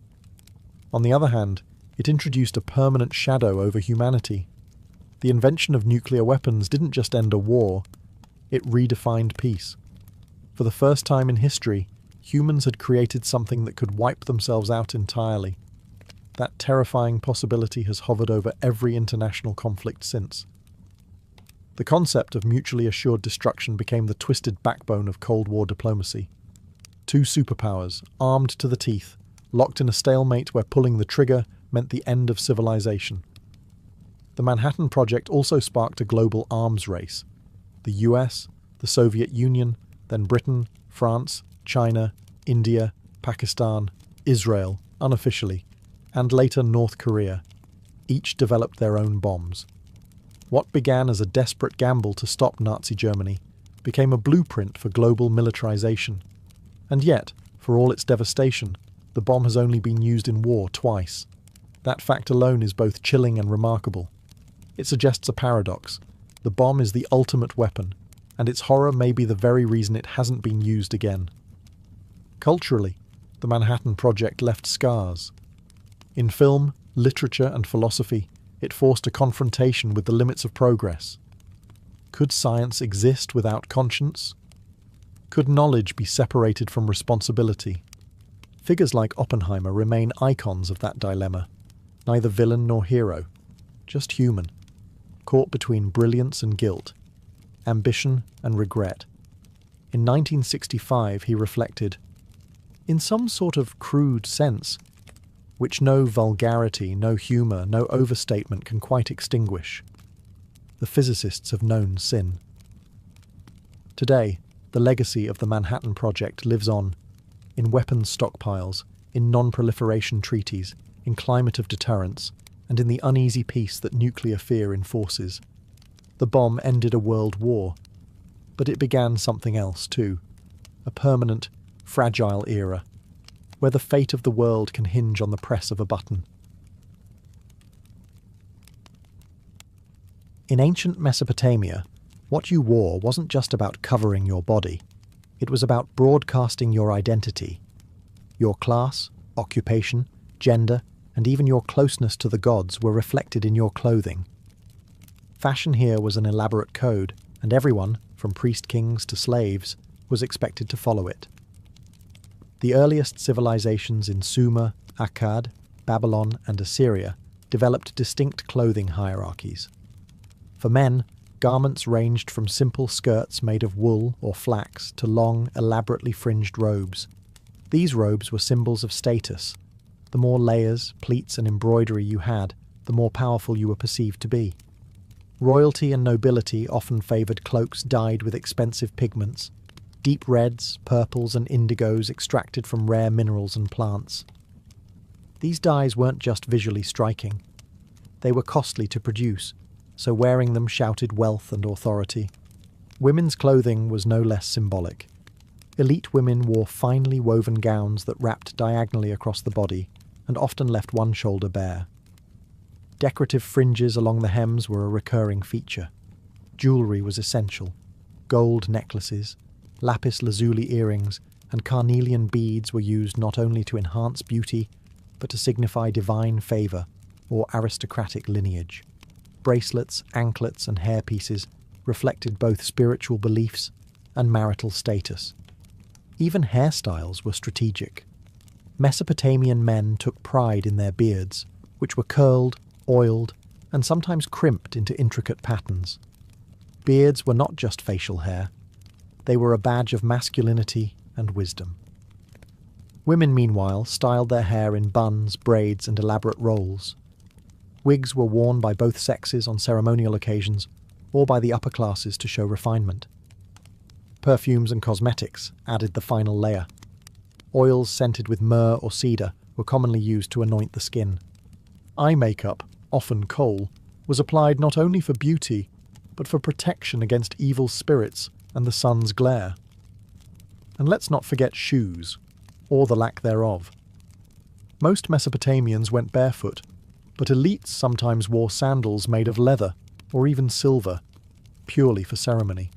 On the other hand, it introduced a permanent shadow over humanity. The invention of nuclear weapons didn't just end a war, it redefined peace. For the first time in history, humans had created something that could wipe themselves out entirely. That terrifying possibility has hovered over every international conflict since. The concept of mutually assured destruction became the twisted backbone of Cold War diplomacy. Two superpowers, armed to the teeth, locked in a stalemate where pulling the trigger meant the end of civilization. The Manhattan Project also sparked a global arms race. The US, the Soviet Union, then Britain, France, China, India, Pakistan, Israel, unofficially, and later North Korea. Each developed their own bombs. What began as a desperate gamble to stop Nazi Germany became a blueprint for global militarization. And yet, for all its devastation, the bomb has only been used in war twice. That fact alone is both chilling and remarkable. It suggests a paradox. The bomb is the ultimate weapon, and its horror may be the very reason it hasn't been used again. Culturally, the Manhattan Project left scars. In film, literature, and philosophy, it forced a confrontation with the limits of progress. Could science exist without conscience? Could knowledge be separated from responsibility? Figures like Oppenheimer remain icons of that dilemma. Neither villain nor hero, just human, caught between brilliance and guilt, ambition and regret. In 1965 he reflected, "In some sort of crude sense, which no vulgarity, no humour, no overstatement can quite extinguish, the physicists have known sin." Today, the legacy of the Manhattan Project lives on, in weapons stockpiles, in non-proliferation treaties, in climate of deterrence, and in the uneasy peace that nuclear fear enforces. The bomb ended a world war, but it began something else too, a permanent, fragile era, where the fate of the world can hinge on the press of a button. In ancient Mesopotamia, what you wore wasn't just about covering your body. It was about broadcasting your identity. Your class, occupation, gender, and even your closeness to the gods were reflected in your clothing. Fashion here was an elaborate code, and everyone, from priest-kings to slaves, was expected to follow it. The earliest civilizations in Sumer, Akkad, Babylon, and Assyria developed distinct clothing hierarchies. For men, garments ranged from simple skirts made of wool or flax to long, elaborately fringed robes. These robes were symbols of status. The more layers, pleats, and embroidery you had, the more powerful you were perceived to be. Royalty and nobility often favoured cloaks dyed with expensive pigments, deep reds, purples, and indigos extracted from rare minerals and plants. These dyes weren't just visually striking. They were costly to produce, so wearing them shouted wealth and authority. Women's clothing was no less symbolic. Elite women wore finely woven gowns that wrapped diagonally across the body and often left one shoulder bare. Decorative fringes along the hems were a recurring feature. Jewellery was essential. Gold necklaces, lapis lazuli earrings, and carnelian beads were used not only to enhance beauty, but to signify divine favour or aristocratic lineage. Bracelets, anklets, and hairpieces reflected both spiritual beliefs and marital status. Even hairstyles were strategic. Mesopotamian men took pride in their beards, which were curled, oiled, and sometimes crimped into intricate patterns. Beards were not just facial hair. They were a badge of masculinity and wisdom. Women, meanwhile, styled their hair in buns, braids, and elaborate rolls. Wigs were worn by both sexes on ceremonial occasions, or by the upper classes to show refinement. Perfumes and cosmetics added the final layer. Oils scented with myrrh or cedar were commonly used to anoint the skin. Eye makeup, often kohl, was applied not only for beauty, but for protection against evil spirits and the sun's glare. And let's not forget shoes, or the lack thereof. Most Mesopotamians went barefoot, but elites sometimes wore sandals made of leather or even silver, purely for ceremony.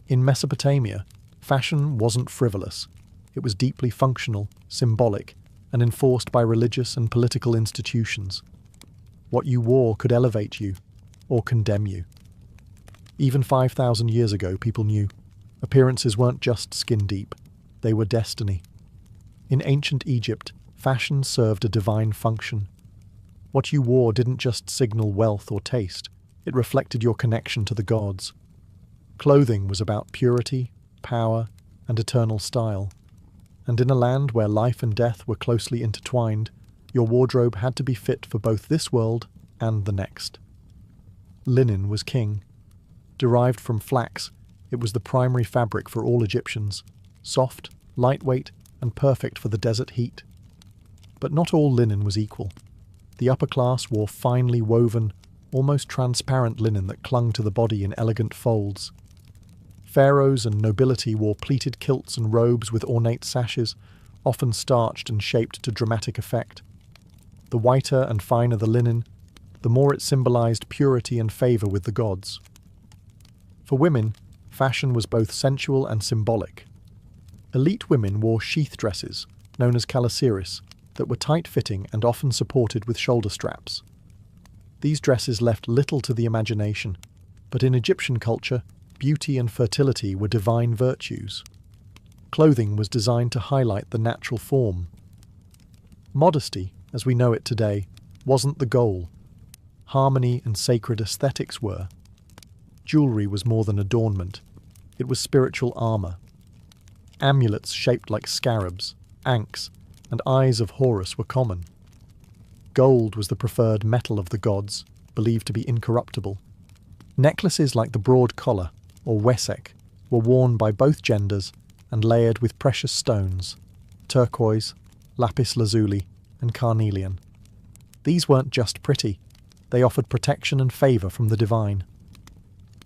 In Mesopotamia, fashion wasn't frivolous. It was deeply functional, symbolic, and enforced by religious and political institutions. What you wore could elevate you or condemn you. Even 5,000 years ago, people knew appearances weren't just skin deep, they were destiny. In ancient Egypt, fashion served a divine function. What you wore didn't just signal wealth or taste, it reflected your connection to the gods. Clothing was about purity, power, and eternal style. And in a land where life and death were closely intertwined, your wardrobe had to be fit for both this world and the next. Linen was king. Derived from flax, it was the primary fabric for all Egyptians, soft, lightweight, and perfect for the desert heat. But not all linen was equal. The upper class wore finely woven, almost transparent linen that clung to the body in elegant folds. Pharaohs and nobility wore pleated kilts and robes with ornate sashes, often starched and shaped to dramatic effect. The whiter and finer the linen, the more it symbolized purity and favor with the gods. For women, fashion was both sensual and symbolic. Elite women wore sheath dresses, known as calasiris, that were tight-fitting and often supported with shoulder straps. These dresses left little to the imagination, but in Egyptian culture, beauty and fertility were divine virtues. Clothing was designed to highlight the natural form. Modesty, as we know it today, wasn't the goal. Harmony and sacred aesthetics were. Jewelry was more than adornment. It was spiritual armor. Amulets shaped like scarabs, ankhs, and eyes of Horus were common. Gold was the preferred metal of the gods, believed to be incorruptible. Necklaces like the broad collar, or wesek, were worn by both genders and layered with precious stones, turquoise, lapis lazuli, and carnelian. These weren't just pretty, they offered protection and favour from the divine.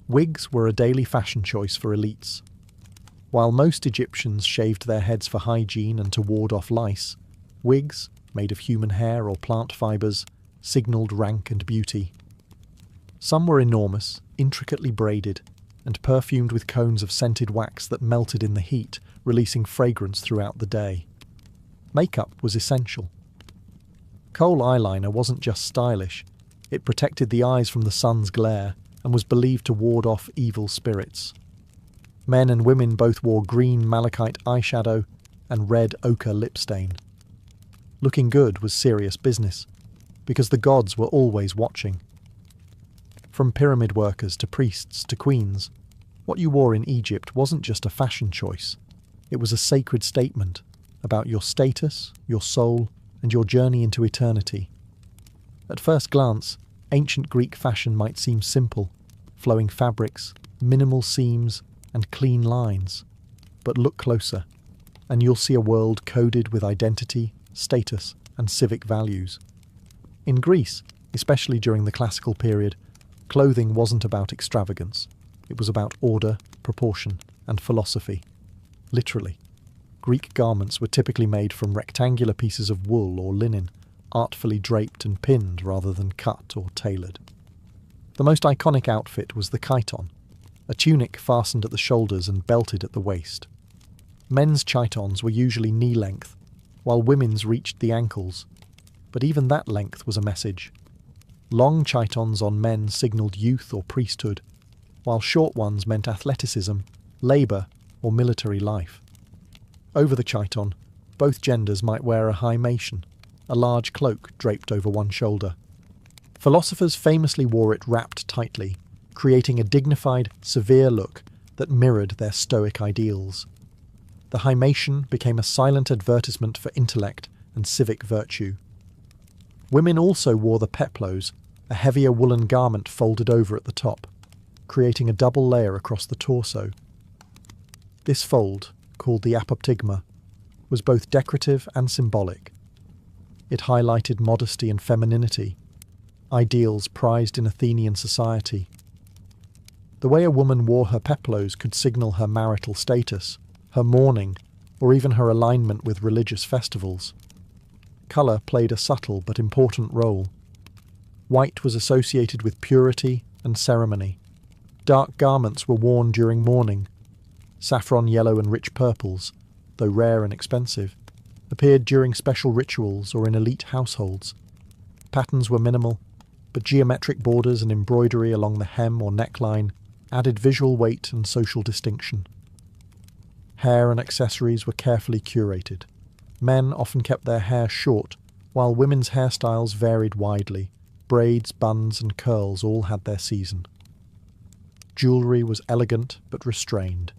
Wigs were a daily fashion choice for elites. While most Egyptians shaved their heads for hygiene and to ward off lice, wigs, made of human hair or plant fibres, signalled rank and beauty. Some were enormous, intricately braided, and perfumed with cones of scented wax that melted in the heat, releasing fragrance throughout the day. Makeup was essential. Kohl eyeliner wasn't just stylish, it protected the eyes from the sun's glare and was believed to ward off evil spirits. Men and women both wore green malachite eyeshadow and red ochre lip stain. Looking good was serious business, because the gods were always watching. From pyramid workers to priests to queens, what you wore in Egypt wasn't just a fashion choice, it was a sacred statement about your status, your soul, and your journey into eternity. At first glance, ancient Greek fashion might seem simple, flowing fabrics, minimal seams, and clean lines. But look closer, and you'll see a world coded with identity, status, and civic values. In Greece, especially during the classical period, clothing wasn't about extravagance. It was about order, proportion, and philosophy. Literally. Greek garments were typically made from rectangular pieces of wool or linen, artfully draped and pinned rather than cut or tailored. The most iconic outfit was the chiton, a tunic fastened at the shoulders and belted at the waist. Men's chitons were usually knee-length, while women's reached the ankles. But even that length was a message. Long chitons on men signalled youth or priesthood, while short ones meant athleticism, labour, or military life. Over the chiton, both genders might wear a hymation, a large cloak draped over one shoulder. Philosophers famously wore it wrapped tightly, creating a dignified, severe look that mirrored their stoic ideals. The hymation became a silent advertisement for intellect and civic virtue. Women also wore the peplos, a heavier woolen garment folded over at the top, creating a double layer across the torso. This fold, called the apoptygma, was both decorative and symbolic. It highlighted modesty and femininity, ideals prized in Athenian society. The way a woman wore her peplos could signal her marital status, her mourning, or even her alignment with religious festivals. Colour played a subtle but important role. White was associated with purity and ceremony. Dark garments were worn during mourning, Saffron yellow and rich purples, though rare and expensive, appeared during special rituals or in elite households. Patterns were minimal, but geometric borders and embroidery along the hem or neckline added visual weight and social distinction. Hair and accessories were carefully curated. Men often kept their hair short, while women's hairstyles varied widely. Braids, buns, and curls all had their season. Jewellery was elegant but restrained.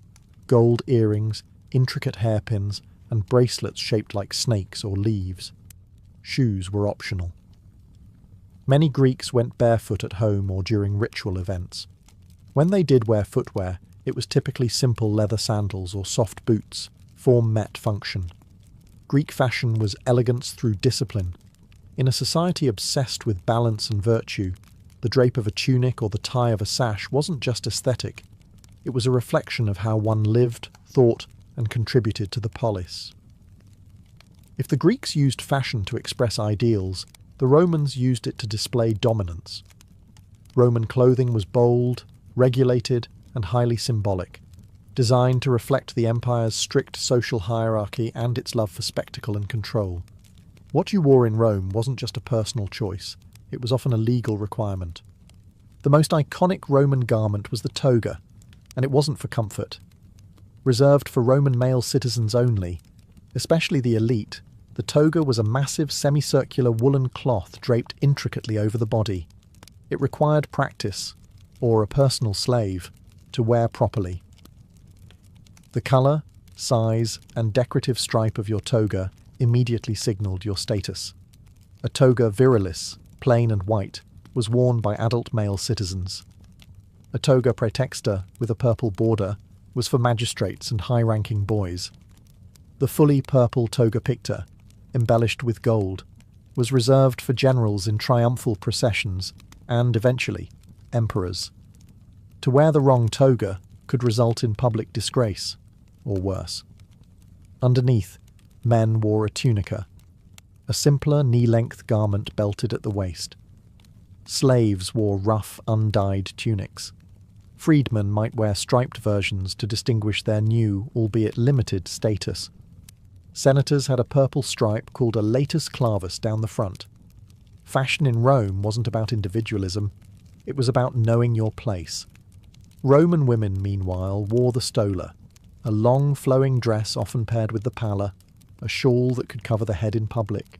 Gold earrings, intricate hairpins, and bracelets shaped like snakes or leaves. Shoes were optional. Many Greeks went barefoot at home or during ritual events. When they did wear footwear, it was typically simple leather sandals or soft boots. Form met function. Greek fashion was elegance through discipline. In a society obsessed with balance and virtue, the drape of a tunic or the tie of a sash wasn't just aesthetic. It was a reflection of how one lived, thought, and contributed to the polis. If the Greeks used fashion to express ideals, the Romans used it to display dominance. Roman clothing was bold, regulated, and highly symbolic, designed to reflect the empire's strict social hierarchy and its love for spectacle and control. What you wore in Rome wasn't just a personal choice, it was often a legal requirement. The most iconic Roman garment was the toga, and it wasn't for comfort. Reserved for Roman male citizens only, especially the elite, the toga was a massive semicircular woolen cloth draped intricately over the body. It required practice, or a personal slave, to wear properly. The colour, size, and decorative stripe of your toga immediately signalled your status. A toga virilis, plain and white, was worn by adult male citizens. A toga praetexta with a purple border was for magistrates and high-ranking boys. The fully purple toga picta, embellished with gold, was reserved for generals in triumphal processions and, eventually, emperors. To wear the wrong toga could result in public disgrace, or worse. Underneath, men wore a tunica, a simpler knee-length garment belted at the waist. Slaves wore rough, undyed tunics. Freedmen might wear striped versions to distinguish their new, albeit limited, status. Senators had a purple stripe called a latus clavus down the front. Fashion in Rome wasn't about individualism, it was about knowing your place. Roman women, meanwhile, wore the stola, a long flowing dress often paired with the palla, a shawl that could cover the head in public.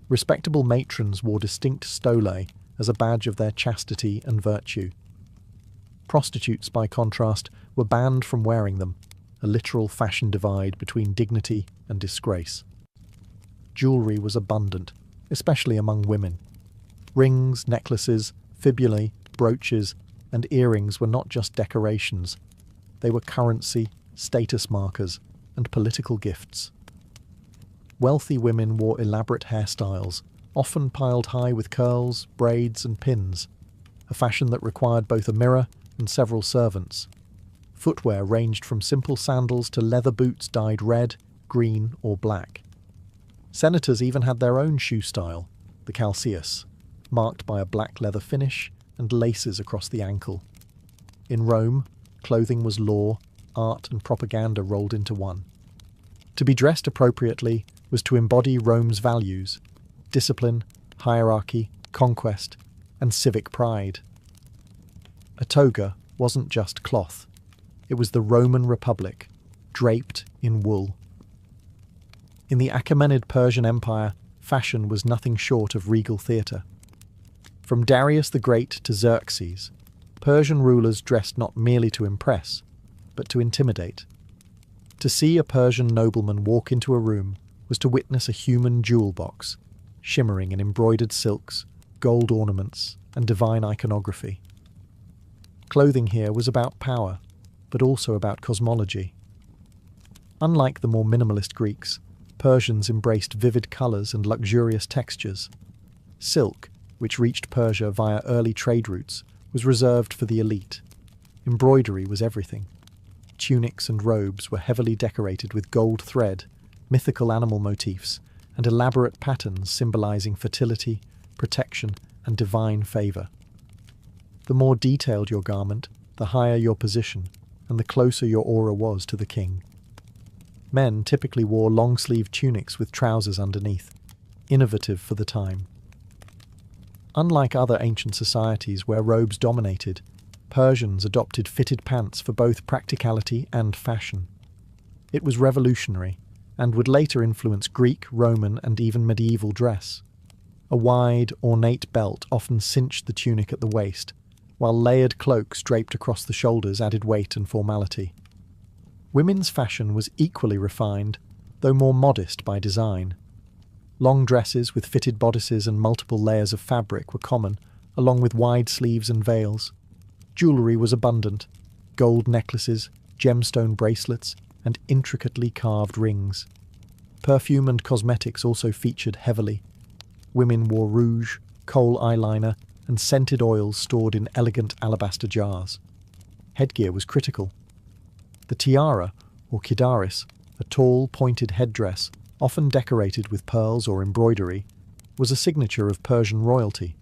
Respectable matrons wore distinct stolae as a badge of their chastity and virtue. Prostitutes, by contrast, were banned from wearing them, a literal fashion divide between dignity and disgrace. Jewellery was abundant, especially among women. Rings, necklaces, fibulae, brooches, and earrings were not just decorations. They were currency, status markers, and political gifts. Wealthy women wore elaborate hairstyles, often piled high with curls, braids, and pins, a fashion that required both a mirror and several servants. Footwear ranged from simple sandals to leather boots dyed red, green, or black. Senators even had their own shoe style, the calceus, marked by a black leather finish and laces across the ankle. In Rome, clothing was law, art, and propaganda rolled into one. To be dressed appropriately was to embody Rome's values: discipline, hierarchy, conquest, and civic pride. A toga wasn't just cloth. It was the Roman Republic, draped in wool. In the Achaemenid Persian Empire, fashion was nothing short of regal theatre. From Darius the Great to Xerxes, Persian rulers dressed not merely to impress, but to intimidate. To see a Persian nobleman walk into a room was to witness a human jewel box, shimmering in embroidered silks, gold ornaments, and divine iconography. Clothing here was about power, but also about cosmology. Unlike the more minimalist Greeks, Persians embraced vivid colours and luxurious textures. Silk, which reached Persia via early trade routes, was reserved for the elite. Embroidery was everything. Tunics and robes were heavily decorated with gold thread, mythical animal motifs, and elaborate patterns symbolising fertility, protection, and divine favour. The more detailed your garment, the higher your position, and the closer your aura was to the king. Men typically wore long-sleeved tunics with trousers underneath, innovative for the time. Unlike other ancient societies where robes dominated, Persians adopted fitted pants for both practicality and fashion. It was revolutionary, and would later influence Greek, Roman, and even medieval dress. A wide, ornate belt often cinched the tunic at the waist, while layered cloaks draped across the shoulders added weight and formality. Women's fashion was equally refined, though more modest by design. Long dresses with fitted bodices and multiple layers of fabric were common, along with wide sleeves and veils. Jewellery was abundant: gold necklaces, gemstone bracelets, and intricately carved rings. Perfume and cosmetics also featured heavily. Women wore rouge, kohl eyeliner, and scented oils stored in elegant alabaster jars. Headgear was critical. The tiara, or kidaris, a tall, pointed headdress, often decorated with pearls or embroidery, was a signature of Persian royalty.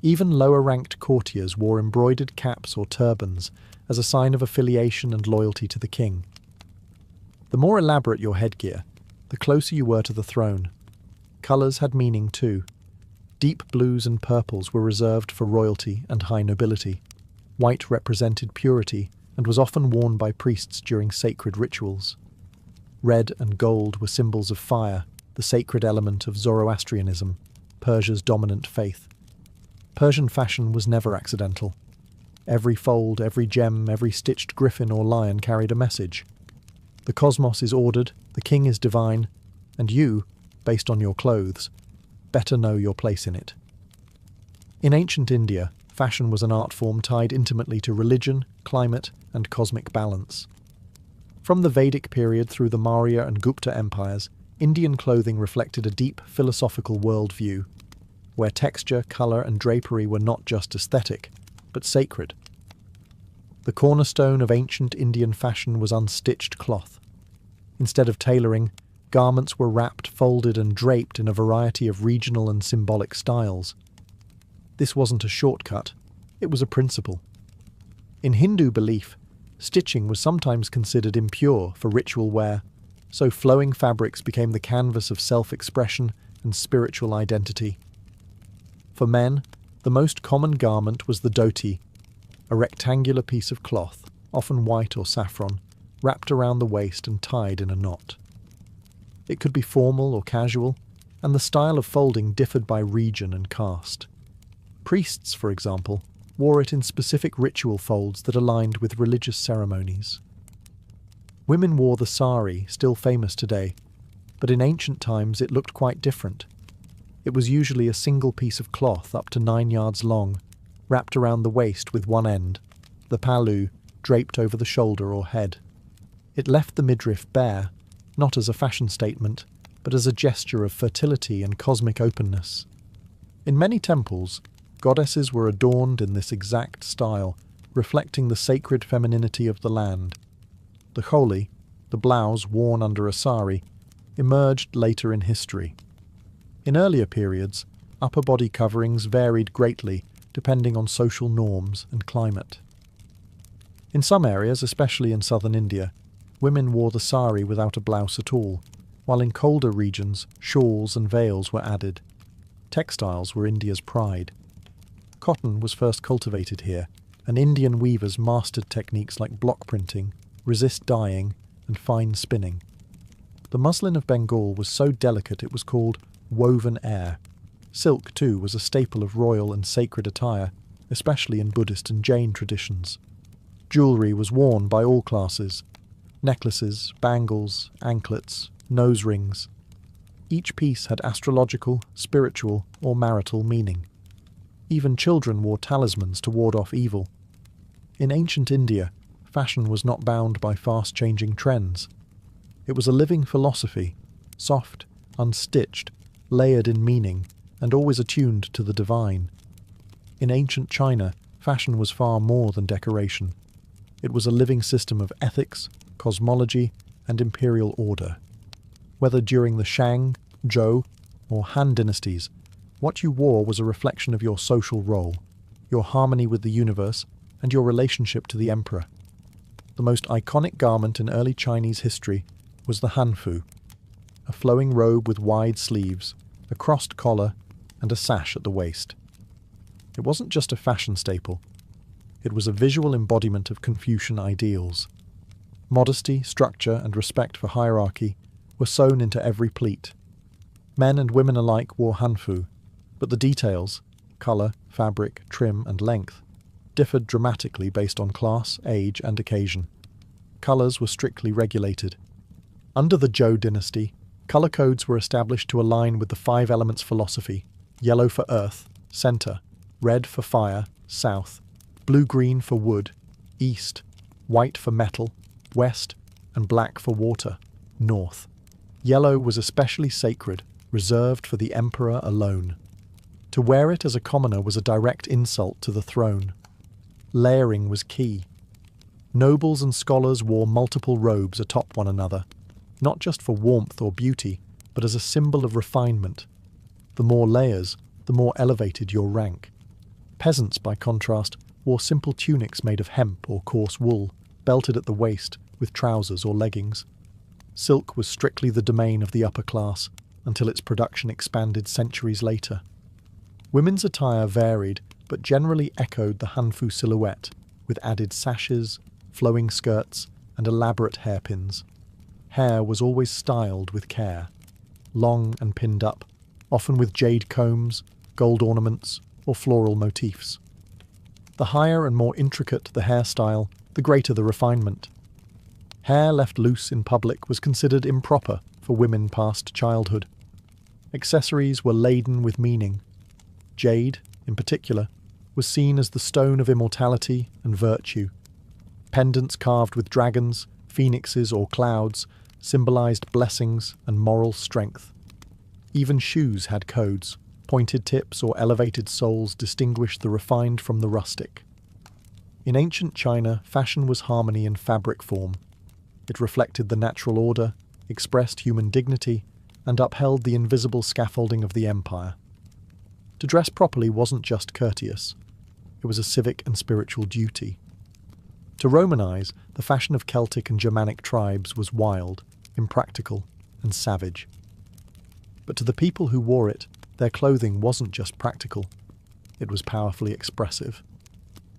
Even lower-ranked courtiers wore embroidered caps or turbans as a sign of affiliation and loyalty to the king. The more elaborate your headgear, the closer you were to the throne. Colours had meaning too. Deep blues and purples were reserved for royalty and high nobility. White represented purity and was often worn by priests during sacred rituals. Red and gold were symbols of fire, the sacred element of Zoroastrianism, Persia's dominant faith. Persian fashion was never accidental. Every fold, every gem, every stitched griffin or lion carried a message. The cosmos is ordered, the king is divine, and you, based on your clothes, better know your place in it. In ancient India, fashion was an art form tied intimately to religion, climate, and cosmic balance. From the Vedic period through the Maurya and Gupta empires, Indian clothing reflected a deep philosophical worldview, where texture, colour, and drapery were not just aesthetic, but sacred. The cornerstone of ancient Indian fashion was unstitched cloth. Instead of tailoring, garments were wrapped, folded, and draped in a variety of regional and symbolic styles. This wasn't a shortcut, it was a principle. In Hindu belief, stitching was sometimes considered impure for ritual wear, so flowing fabrics became the canvas of self-expression and spiritual identity. For men, the most common garment was the dhoti, a rectangular piece of cloth, often white or saffron, wrapped around the waist and tied in a knot. It could be formal or casual, and the style of folding differed by region and caste. Priests, for example, wore it in specific ritual folds that aligned with religious ceremonies. Women wore the sari, still famous today, but in ancient times it looked quite different. It was usually a single piece of cloth up to 9 yards long, wrapped around the waist with one end, the palu draped over the shoulder or head. It left the midriff bare, not as a fashion statement, but as a gesture of fertility and cosmic openness. In many temples, goddesses were adorned in this exact style, reflecting the sacred femininity of the land. The choli, the blouse worn under a sari, emerged later in history. In earlier periods, upper body coverings varied greatly depending on social norms and climate. In some areas, especially in southern India, women wore the sari without a blouse at all, while in colder regions, shawls and veils were added. Textiles were India's pride. Cotton was first cultivated here, and Indian weavers mastered techniques like block printing, resist dyeing, and fine spinning. The muslin of Bengal was so delicate it was called woven air. Silk, too, was a staple of royal and sacred attire, especially in Buddhist and Jain traditions. Jewellery was worn by all classes: necklaces, bangles, anklets, nose rings. Each piece had astrological, spiritual, or marital meaning. Even children wore talismans to ward off evil. In ancient India, fashion was not bound by fast-changing trends. It was a living philosophy, soft, unstitched, layered in meaning, and always attuned to the divine. In ancient China, fashion was far more than decoration. It was a living system of ethics, cosmology, and imperial order. Whether during the Shang, Zhou, or Han dynasties, what you wore was a reflection of your social role, your harmony with the universe, and your relationship to the emperor. the most iconic garment in early Chinese history was the hanfu, a flowing robe with wide sleeves, a crossed collar, and a sash at the waist. It wasn't just a fashion staple. It was a visual embodiment of Confucian ideals. Modesty, structure, and respect for hierarchy were sewn into every pleat. Men and women alike wore hanfu, but the details, colour, fabric, trim, and length, differed dramatically based on class, age, and occasion. Colours were strictly regulated. Under the Zhou dynasty, colour codes were established to align with the five elements philosophy: yellow for earth, centre; red for fire, south; blue-green for wood, east; white for metal, west; and black for water, north. Yellow was especially sacred, reserved for the emperor alone. To wear it as a commoner was a direct insult to the throne. Layering was key. Nobles and scholars wore multiple robes atop one another, not just for warmth or beauty, but as a symbol of refinement. The more layers, the more elevated your rank. Peasants, by contrast, wore simple tunics made of hemp or coarse wool, belted at the waist, with trousers or leggings. Silk was strictly the domain of the upper class, until its production expanded centuries later. Women's attire varied, but generally echoed the hanfu silhouette, with added sashes, flowing skirts, and elaborate hairpins. Hair was always styled with care, long and pinned up, often with jade combs, gold ornaments, or floral motifs. The higher and more intricate the hairstyle, the greater the refinement. Hair left loose in public was considered improper for women past childhood. Accessories were laden with meaning. Jade, in particular, was seen as the stone of immortality and virtue. Pendants carved with dragons, phoenixes, or clouds symbolized blessings and moral strength. Even shoes had codes. Pointed tips or elevated soles distinguished the refined from the rustic. In ancient China, fashion was harmony in fabric form. It reflected the natural order, expressed human dignity, and upheld the invisible scaffolding of the empire. To dress properly wasn't just courteous. It was a civic and spiritual duty. To Romanize, the fashion of Celtic and Germanic tribes was wild, impractical, and savage. But to the people who wore it, their clothing wasn't just practical. It was powerfully expressive.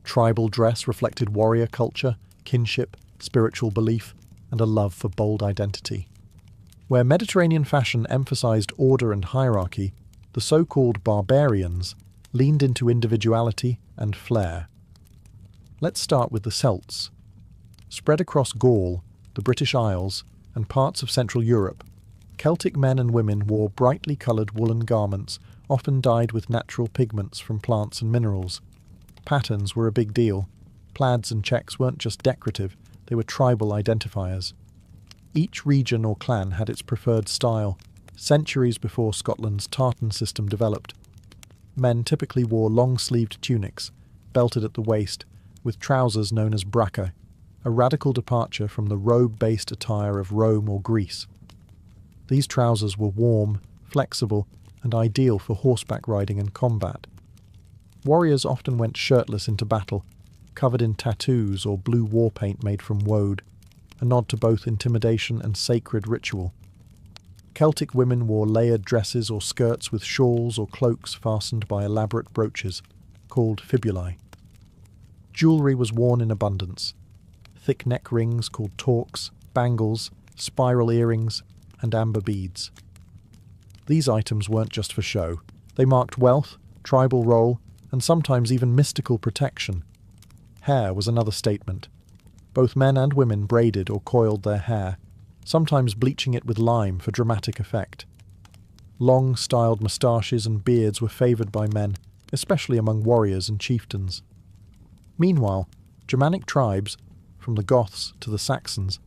Tribal dress reflected warrior culture, kinship, spiritual belief, and a love for bold identity. Where Mediterranean fashion emphasized order and hierarchy, the so-called barbarians leaned into individuality and flair. Let's start with the Celts. Spread across Gaul, the British Isles, and parts of Central Europe, Celtic men and women wore brightly coloured woolen garments, often dyed with natural pigments from plants and minerals. Patterns were a big deal. Plaids and checks weren't just decorative, they were tribal identifiers. Each region or clan had its preferred style, centuries before Scotland's tartan system developed. Men typically wore long-sleeved tunics, belted at the waist, with trousers known as bracha, a radical departure from the robe-based attire of Rome or Greece. These trousers were warm, flexible, and ideal for horseback riding and combat. Warriors often went shirtless into battle, covered in tattoos or blue war paint made from woad, a nod to both intimidation and sacred ritual. Celtic women wore layered dresses or skirts with shawls or cloaks fastened by elaborate brooches, called fibulae. Jewellery was worn in abundance. Thick neck rings called torques, bangles, spiral earrings, and amber beads. These items weren't just for show. They marked wealth, tribal role, and sometimes even mystical protection. Hair was another statement. Both men and women braided or coiled their hair, sometimes bleaching it with lime for dramatic effect. Long, styled moustaches and beards were favoured by men, especially among warriors and chieftains. Meanwhile, Germanic tribes, from the Goths to the Saxons,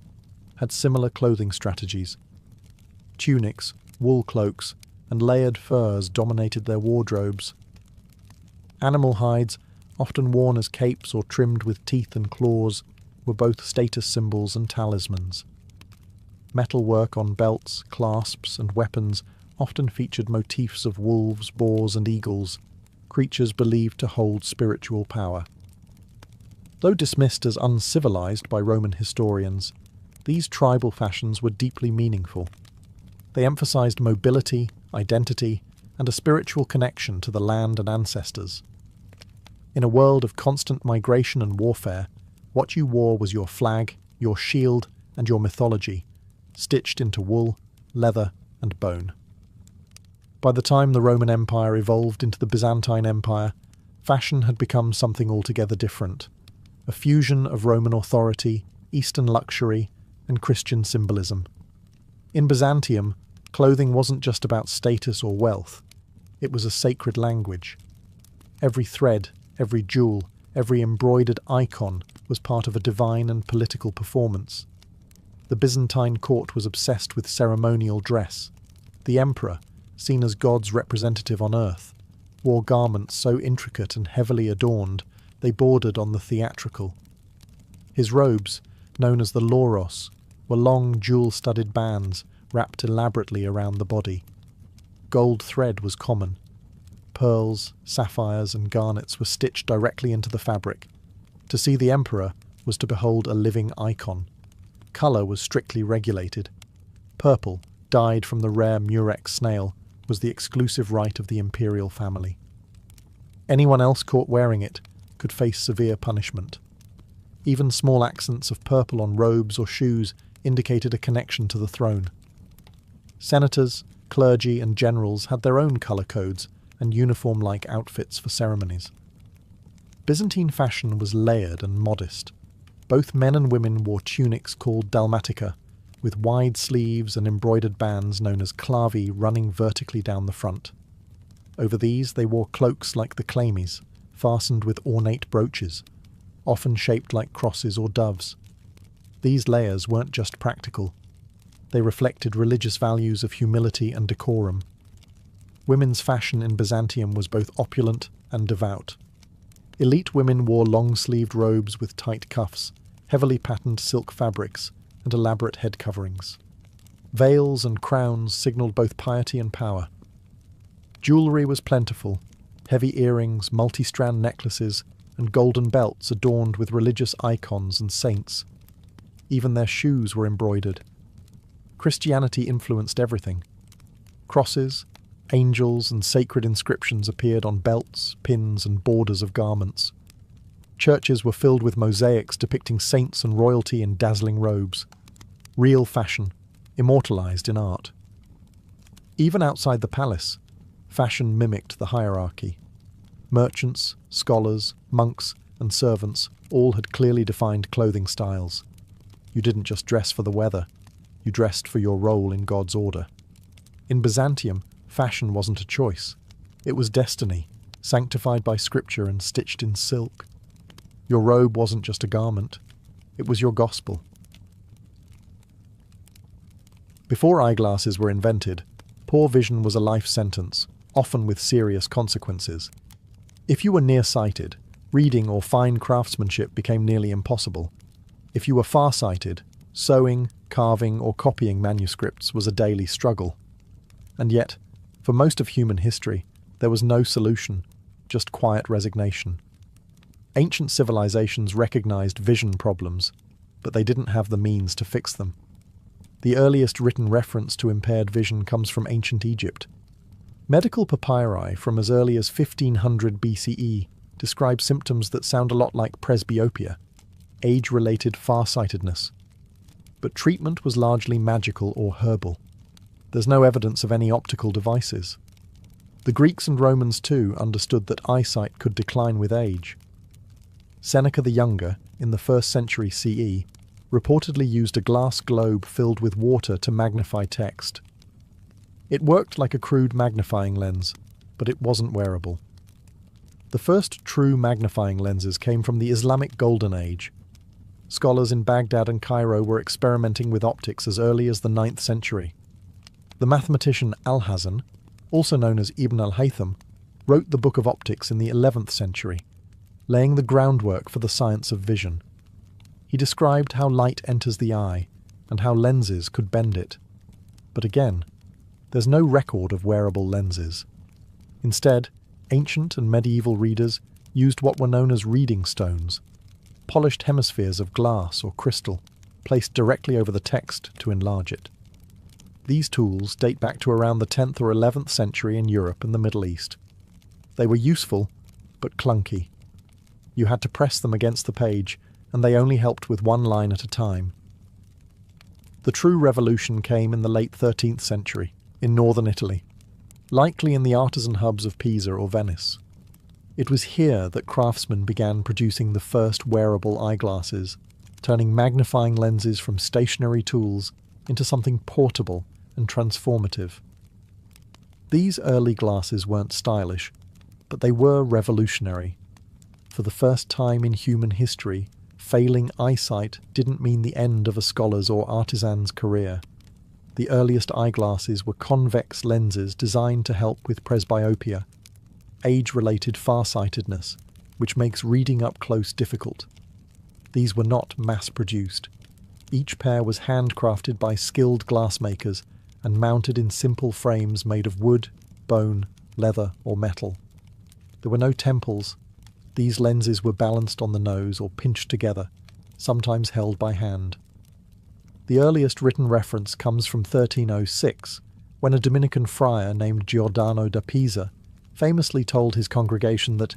had similar clothing strategies. Tunics, wool cloaks, and layered furs dominated their wardrobes. Animal hides, often worn as capes or trimmed with teeth and claws, were both status symbols and talismans. Metalwork on belts, clasps, and weapons often featured motifs of wolves, boars, and eagles, creatures believed to hold spiritual power. Though dismissed as uncivilized by Roman historians, these tribal fashions were deeply meaningful. They emphasized mobility, identity, and a spiritual connection to the land and ancestors. In a world of constant migration and warfare, what you wore was your flag, your shield, and your mythology, stitched into wool, leather, and bone. By the time the Roman Empire evolved into the Byzantine Empire, fashion had become something altogether different, a fusion of Roman authority, Eastern luxury, and Christian symbolism. In Byzantium, clothing wasn't just about status or wealth, it was a sacred language. Every thread, every jewel, every embroidered icon was part of a divine and political performance. The Byzantine court was obsessed with ceremonial dress. The emperor, seen as God's representative on earth, wore garments so intricate and heavily adorned they bordered on the theatrical. His robes, known as the lauros, were long jewel-studded bands wrapped elaborately around the body. Gold thread was common. Pearls, sapphires, and garnets were stitched directly into the fabric. To see the emperor was to behold a living icon. Colour was strictly regulated. Purple, dyed from the rare murex snail, was the exclusive right of the imperial family. Anyone else caught wearing it could face severe punishment. Even small accents of purple on robes or shoes indicated a connection to the throne. Senators, clergy, and generals had their own colour codes and uniform-like outfits for ceremonies. Byzantine fashion was layered and modest. Both men and women wore tunics called dalmatica, with wide sleeves and embroidered bands known as clavi running vertically down the front. Over these they wore cloaks like the chlamys, fastened with ornate brooches, often shaped like crosses or doves. These layers weren't just practical. They reflected religious values of humility and decorum. Women's fashion in Byzantium was both opulent and devout. Elite women wore long-sleeved robes with tight cuffs, heavily patterned silk fabrics, and elaborate head coverings. Veils and crowns signalled both piety and power. Jewellery was plentiful, heavy earrings, multi-strand necklaces, and golden belts adorned with religious icons and saints. Even their shoes were embroidered. Christianity influenced everything. Crosses, angels, and sacred inscriptions appeared on belts, pins, and borders of garments. Churches were filled with mosaics depicting saints and royalty in dazzling robes. Real fashion, immortalized in art. Even outside the palace, fashion mimicked the hierarchy. Merchants, scholars, monks, and servants all had clearly defined clothing styles. You didn't just dress for the weather, you dressed for your role in God's order. In Byzantium, fashion wasn't a choice. It was destiny, sanctified by scripture and stitched in silk. Your robe wasn't just a garment, it was your gospel. Before eyeglasses were invented, poor vision was a life sentence, often with serious consequences. If you were nearsighted, reading or fine craftsmanship became nearly impossible. If you were farsighted, sewing, carving, or copying manuscripts was a daily struggle. And yet, for most of human history, there was no solution, just quiet resignation. Ancient civilizations recognized vision problems, but they didn't have the means to fix them. The earliest written reference to impaired vision comes from ancient Egypt. Medical papyri from as early as 1500 BCE describe symptoms that sound a lot like presbyopia, age-related farsightedness. But treatment was largely magical or herbal. There's no evidence of any optical devices. The Greeks and Romans too understood that eyesight could decline with age. Seneca the Younger, in the 1st century CE, reportedly used a glass globe filled with water to magnify text. It worked like a crude magnifying lens, but it wasn't wearable. The first true magnifying lenses came from the Islamic Golden Age. Scholars in Baghdad and Cairo were experimenting with optics as early as the 9th century. The mathematician Alhazen, also known as Ibn al-Haytham, wrote the Book of Optics in the 11th century, laying the groundwork for the science of vision. He described how light enters the eye and how lenses could bend it. But again, there's no record of wearable lenses. Instead, ancient and medieval readers used what were known as reading stones. polished hemispheres of glass or crystal, placed directly over the text to enlarge it. These tools date back to around the 10th or 11th century in Europe and the Middle East. They were useful, but clunky. You had to press them against the page, and they only helped with one line at a time. The true revolution came in the late 13th century, in northern Italy, likely in the artisan hubs of Pisa or Venice. It was here that craftsmen began producing the first wearable eyeglasses, turning magnifying lenses from stationary tools into something portable and transformative. These early glasses weren't stylish, but they were revolutionary. For the first time in human history, failing eyesight didn't mean the end of a scholar's or artisan's career. The earliest eyeglasses were convex lenses designed to help with presbyopia, age-related farsightedness, which makes reading up close difficult. These were not mass-produced. Each pair was handcrafted by skilled glassmakers and mounted in simple frames made of wood, bone, leather, or metal. There were no temples. These lenses were balanced on the nose or pinched together, sometimes held by hand. The earliest written reference comes from 1306, when a Dominican friar named Giordano da Pisa famously told his congregation that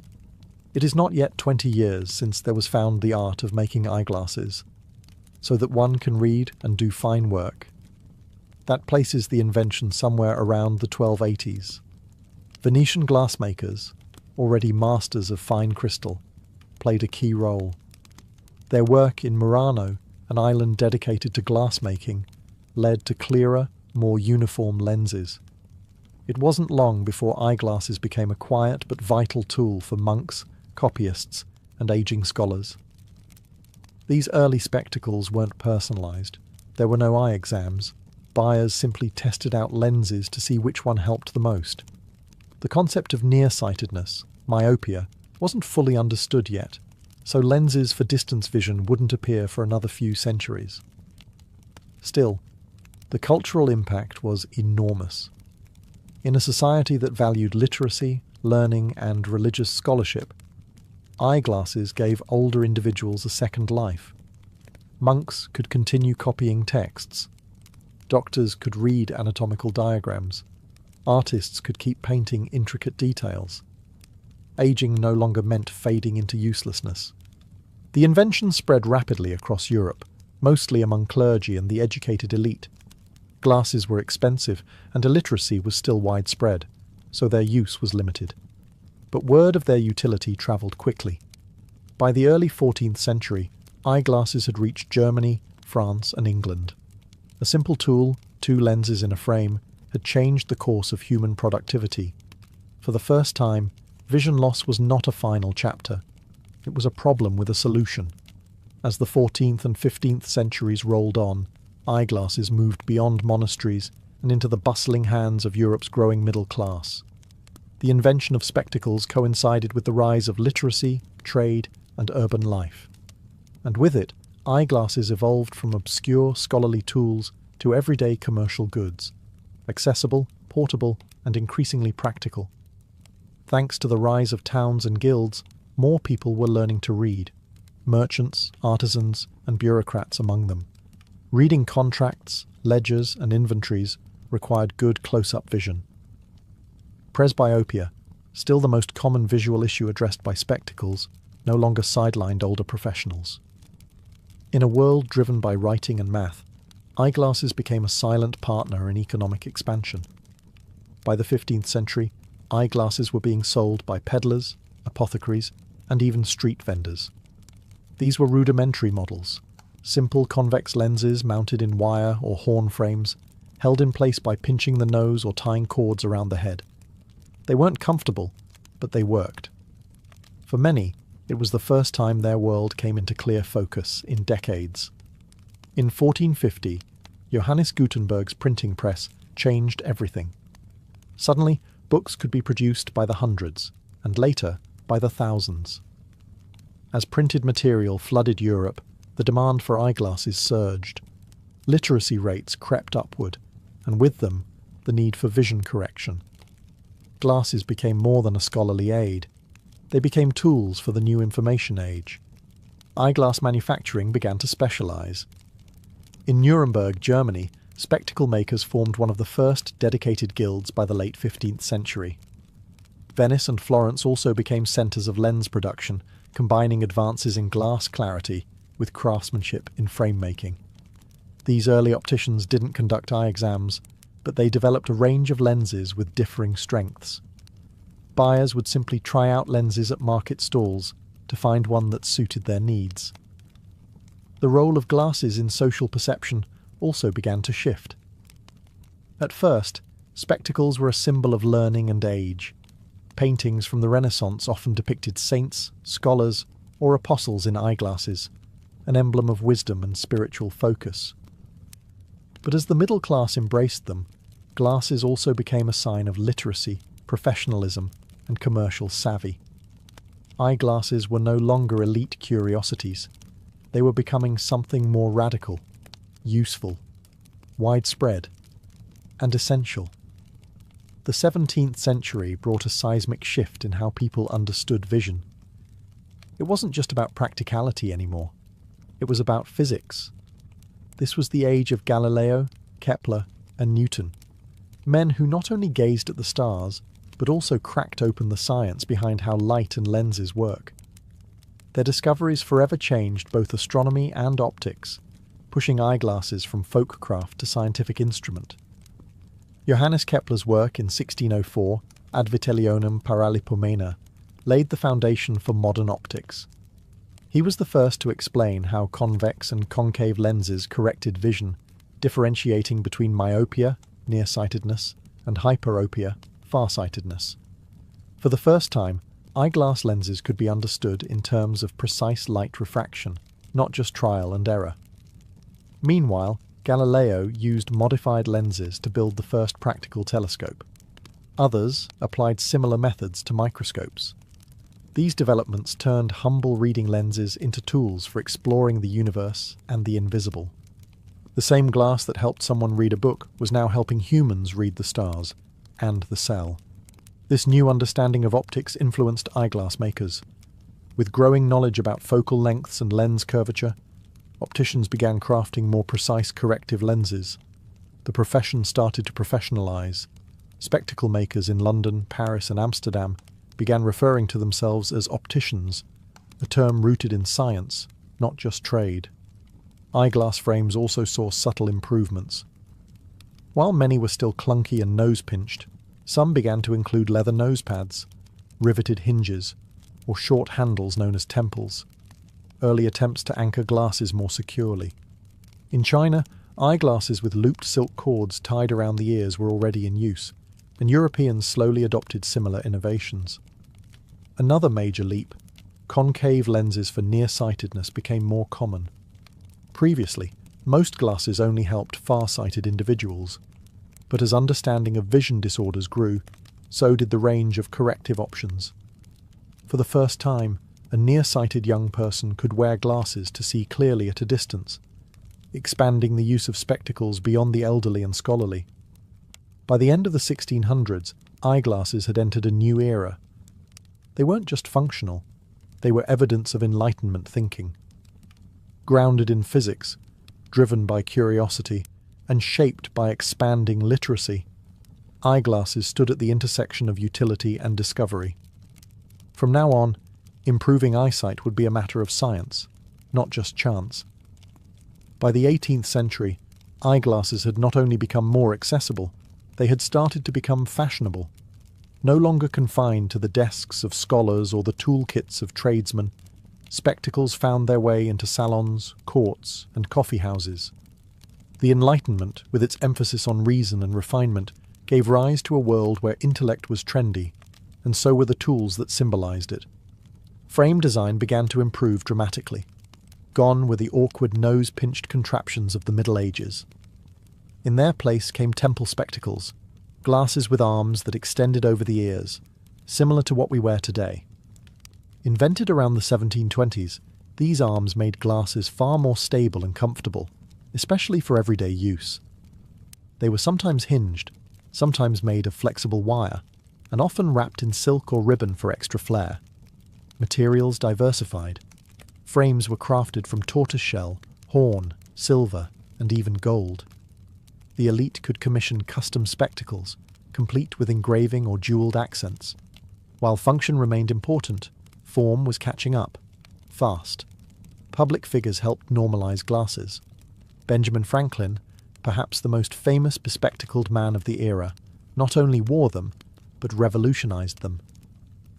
it is not yet 20 years since there was found the art of making eyeglasses, so that one can read and do fine work. That places the invention somewhere around the 1280s. Venetian glassmakers, already masters of fine crystal, played a key role. Their work in Murano, an island dedicated to glassmaking, led to clearer, more uniform lenses. It wasn't long before eyeglasses became a quiet but vital tool for monks, copyists, and aging scholars. These early spectacles weren't personalised. There were no eye exams. Buyers simply tested out lenses to see which one helped the most. The concept of nearsightedness, myopia, wasn't fully understood yet, so lenses for distance vision wouldn't appear for another few centuries. Still, the cultural impact was enormous. In a society that valued literacy, learning, and religious scholarship, eyeglasses gave older individuals a second life. Monks could continue copying texts. Doctors could read anatomical diagrams. Artists could keep painting intricate details. Aging no longer meant fading into uselessness. The invention spread rapidly across Europe, mostly among clergy and the educated elite. Glasses were expensive, and illiteracy was still widespread, so their use was limited. But word of their utility travelled quickly. By the early 14th century, eyeglasses had reached Germany, France, and England. A simple tool, 2 lenses in a frame, had changed the course of human productivity. For the first time, vision loss was not a final chapter. It was a problem with a solution. As the 14th and 15th centuries rolled on, eyeglasses moved beyond monasteries and into the bustling hands of Europe's growing middle class. The invention of spectacles coincided with the rise of literacy, trade, and urban life. And with it, eyeglasses evolved from obscure scholarly tools to everyday commercial goods, accessible, portable, and increasingly practical. Thanks to the rise of towns and guilds, more people were learning to read, merchants, artisans, and bureaucrats among them. Reading contracts, ledgers, and inventories required good close-up vision. Presbyopia, still the most common visual issue addressed by spectacles, no longer sidelined older professionals. In a world driven by writing and math, eyeglasses became a silent partner in economic expansion. By the 15th century, eyeglasses were being sold by peddlers, apothecaries, and even street vendors. These were rudimentary models, simple convex lenses mounted in wire or horn frames, held in place by pinching the nose or tying cords around the head. They weren't comfortable, but they worked. For many, it was the first time their world came into clear focus in decades. In 1450, Johannes Gutenberg's printing press changed everything. Suddenly, books could be produced by the hundreds, and later, by the thousands. As printed material flooded Europe, the demand for eyeglasses surged. Literacy rates crept upward, and with them, the need for vision correction. Glasses became more than a scholarly aid. They became tools for the new information age. eyeglass manufacturing began to specialize. In Nuremberg, Germany, spectacle makers formed one of the first dedicated guilds by the late 15th century. Venice and Florence also became centres of lens production, combining advances in glass clarity with craftsmanship in frame-making. These early opticians didn't conduct eye exams, but they developed a range of lenses with differing strengths. Buyers would simply try out lenses at market stalls to find one that suited their needs. The role of glasses in social perception also began to shift. At first, spectacles were a symbol of learning and age. Paintings from the Renaissance often depicted saints, scholars, or apostles in eyeglasses, an emblem of wisdom and spiritual focus. But as the middle class embraced them, glasses also became a sign of literacy, professionalism, and commercial savvy. Eyeglasses were no longer elite curiosities. They were becoming something more radical, useful, widespread, and essential. The 17th century brought a seismic shift in how people understood vision. It wasn't just about practicality anymore. It was about physics. This was the age of Galileo, Kepler, and Newton, men who not only gazed at the stars, but also cracked open the science behind how light and lenses work. Their discoveries forever changed both astronomy and optics, pushing eyeglasses from folkcraft to scientific instrument. Johannes Kepler's work in 1604, Ad Vitelionem Paralipomena, laid the foundation for modern optics. He was the first to explain how convex and concave lenses corrected vision, differentiating between myopia, nearsightedness, and hyperopia, farsightedness. For the first time, eyeglass lenses could be understood in terms of precise light refraction, not just trial and error. Meanwhile, Galileo used modified lenses to build the first practical telescope. Others applied similar methods to microscopes. These developments turned humble reading lenses into tools for exploring the universe and the invisible. The same glass that helped someone read a book was now helping humans read the stars and the cell. This new understanding of optics influenced eyeglass makers. With growing knowledge about focal lengths and lens curvature, opticians began crafting more precise corrective lenses. The profession started to professionalize. Spectacle makers in London, Paris, and Amsterdam began referring to themselves as opticians, a term rooted in science, not just trade. Eyeglass frames also saw subtle improvements. While many were still clunky and nose-pinched, some began to include leather nose pads, riveted hinges, or short handles known as temples. Early attempts to anchor glasses more securely. In China, eyeglasses with looped silk cords tied around the ears were already in use, and Europeans slowly adopted similar innovations. Another major leap, concave lenses for nearsightedness became more common. Previously, most glasses only helped far-sighted individuals, but as understanding of vision disorders grew, so did the range of corrective options. For the first time, a nearsighted young person could wear glasses to see clearly at a distance, expanding the use of spectacles beyond the elderly and scholarly. By the end of the 1600s, eyeglasses had entered a new era. They weren't just functional, they were evidence of Enlightenment thinking. Grounded in physics, driven by curiosity, and shaped by expanding literacy, eyeglasses stood at the intersection of utility and discovery. From now on, improving eyesight would be a matter of science, not just chance. By the 18th century, eyeglasses had not only become more accessible, they had started to become fashionable. No longer confined to the desks of scholars or the toolkits of tradesmen, spectacles found their way into salons, courts, and coffee houses. The Enlightenment, with its emphasis on reason and refinement, gave rise to a world where intellect was trendy, and so were the tools that symbolized it. Frame design began to improve dramatically. Gone were the awkward nose-pinched contraptions of the Middle Ages. In their place came temple spectacles, glasses with arms that extended over the ears, similar to what we wear today. Invented around the 1720s, these arms made glasses far more stable and comfortable, especially for everyday use. They were sometimes hinged, sometimes made of flexible wire, and often wrapped in silk or ribbon for extra flair. Materials diversified. Frames were crafted from tortoiseshell, horn, silver, and even gold. The elite could commission custom spectacles, complete with engraving or jeweled accents. While function remained important, form was catching up, fast. Public figures helped normalize glasses. Benjamin Franklin, perhaps the most famous bespectacled man of the era, not only wore them, but revolutionized them.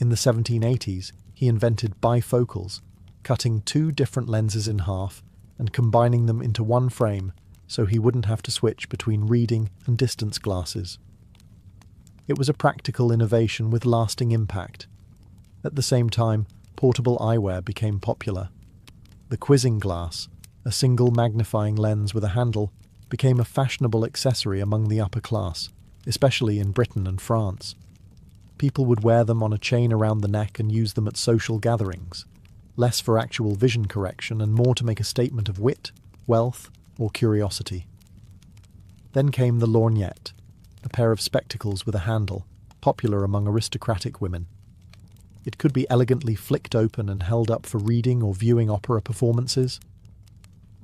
In the 1780s, he invented bifocals, cutting two different lenses in half and combining them into one frame so he wouldn't have to switch between reading and distance glasses. It was a practical innovation with lasting impact. At the same time, portable eyewear became popular. The quizzing glass, a single magnifying lens with a handle, became a fashionable accessory among the upper class, especially in Britain and France. People would wear them on a chain around the neck and use them at social gatherings, less for actual vision correction and more to make a statement of wit, wealth, or curiosity. Then came the lorgnette, a pair of spectacles with a handle, popular among aristocratic women. It could be elegantly flicked open and held up for reading or viewing opera performances.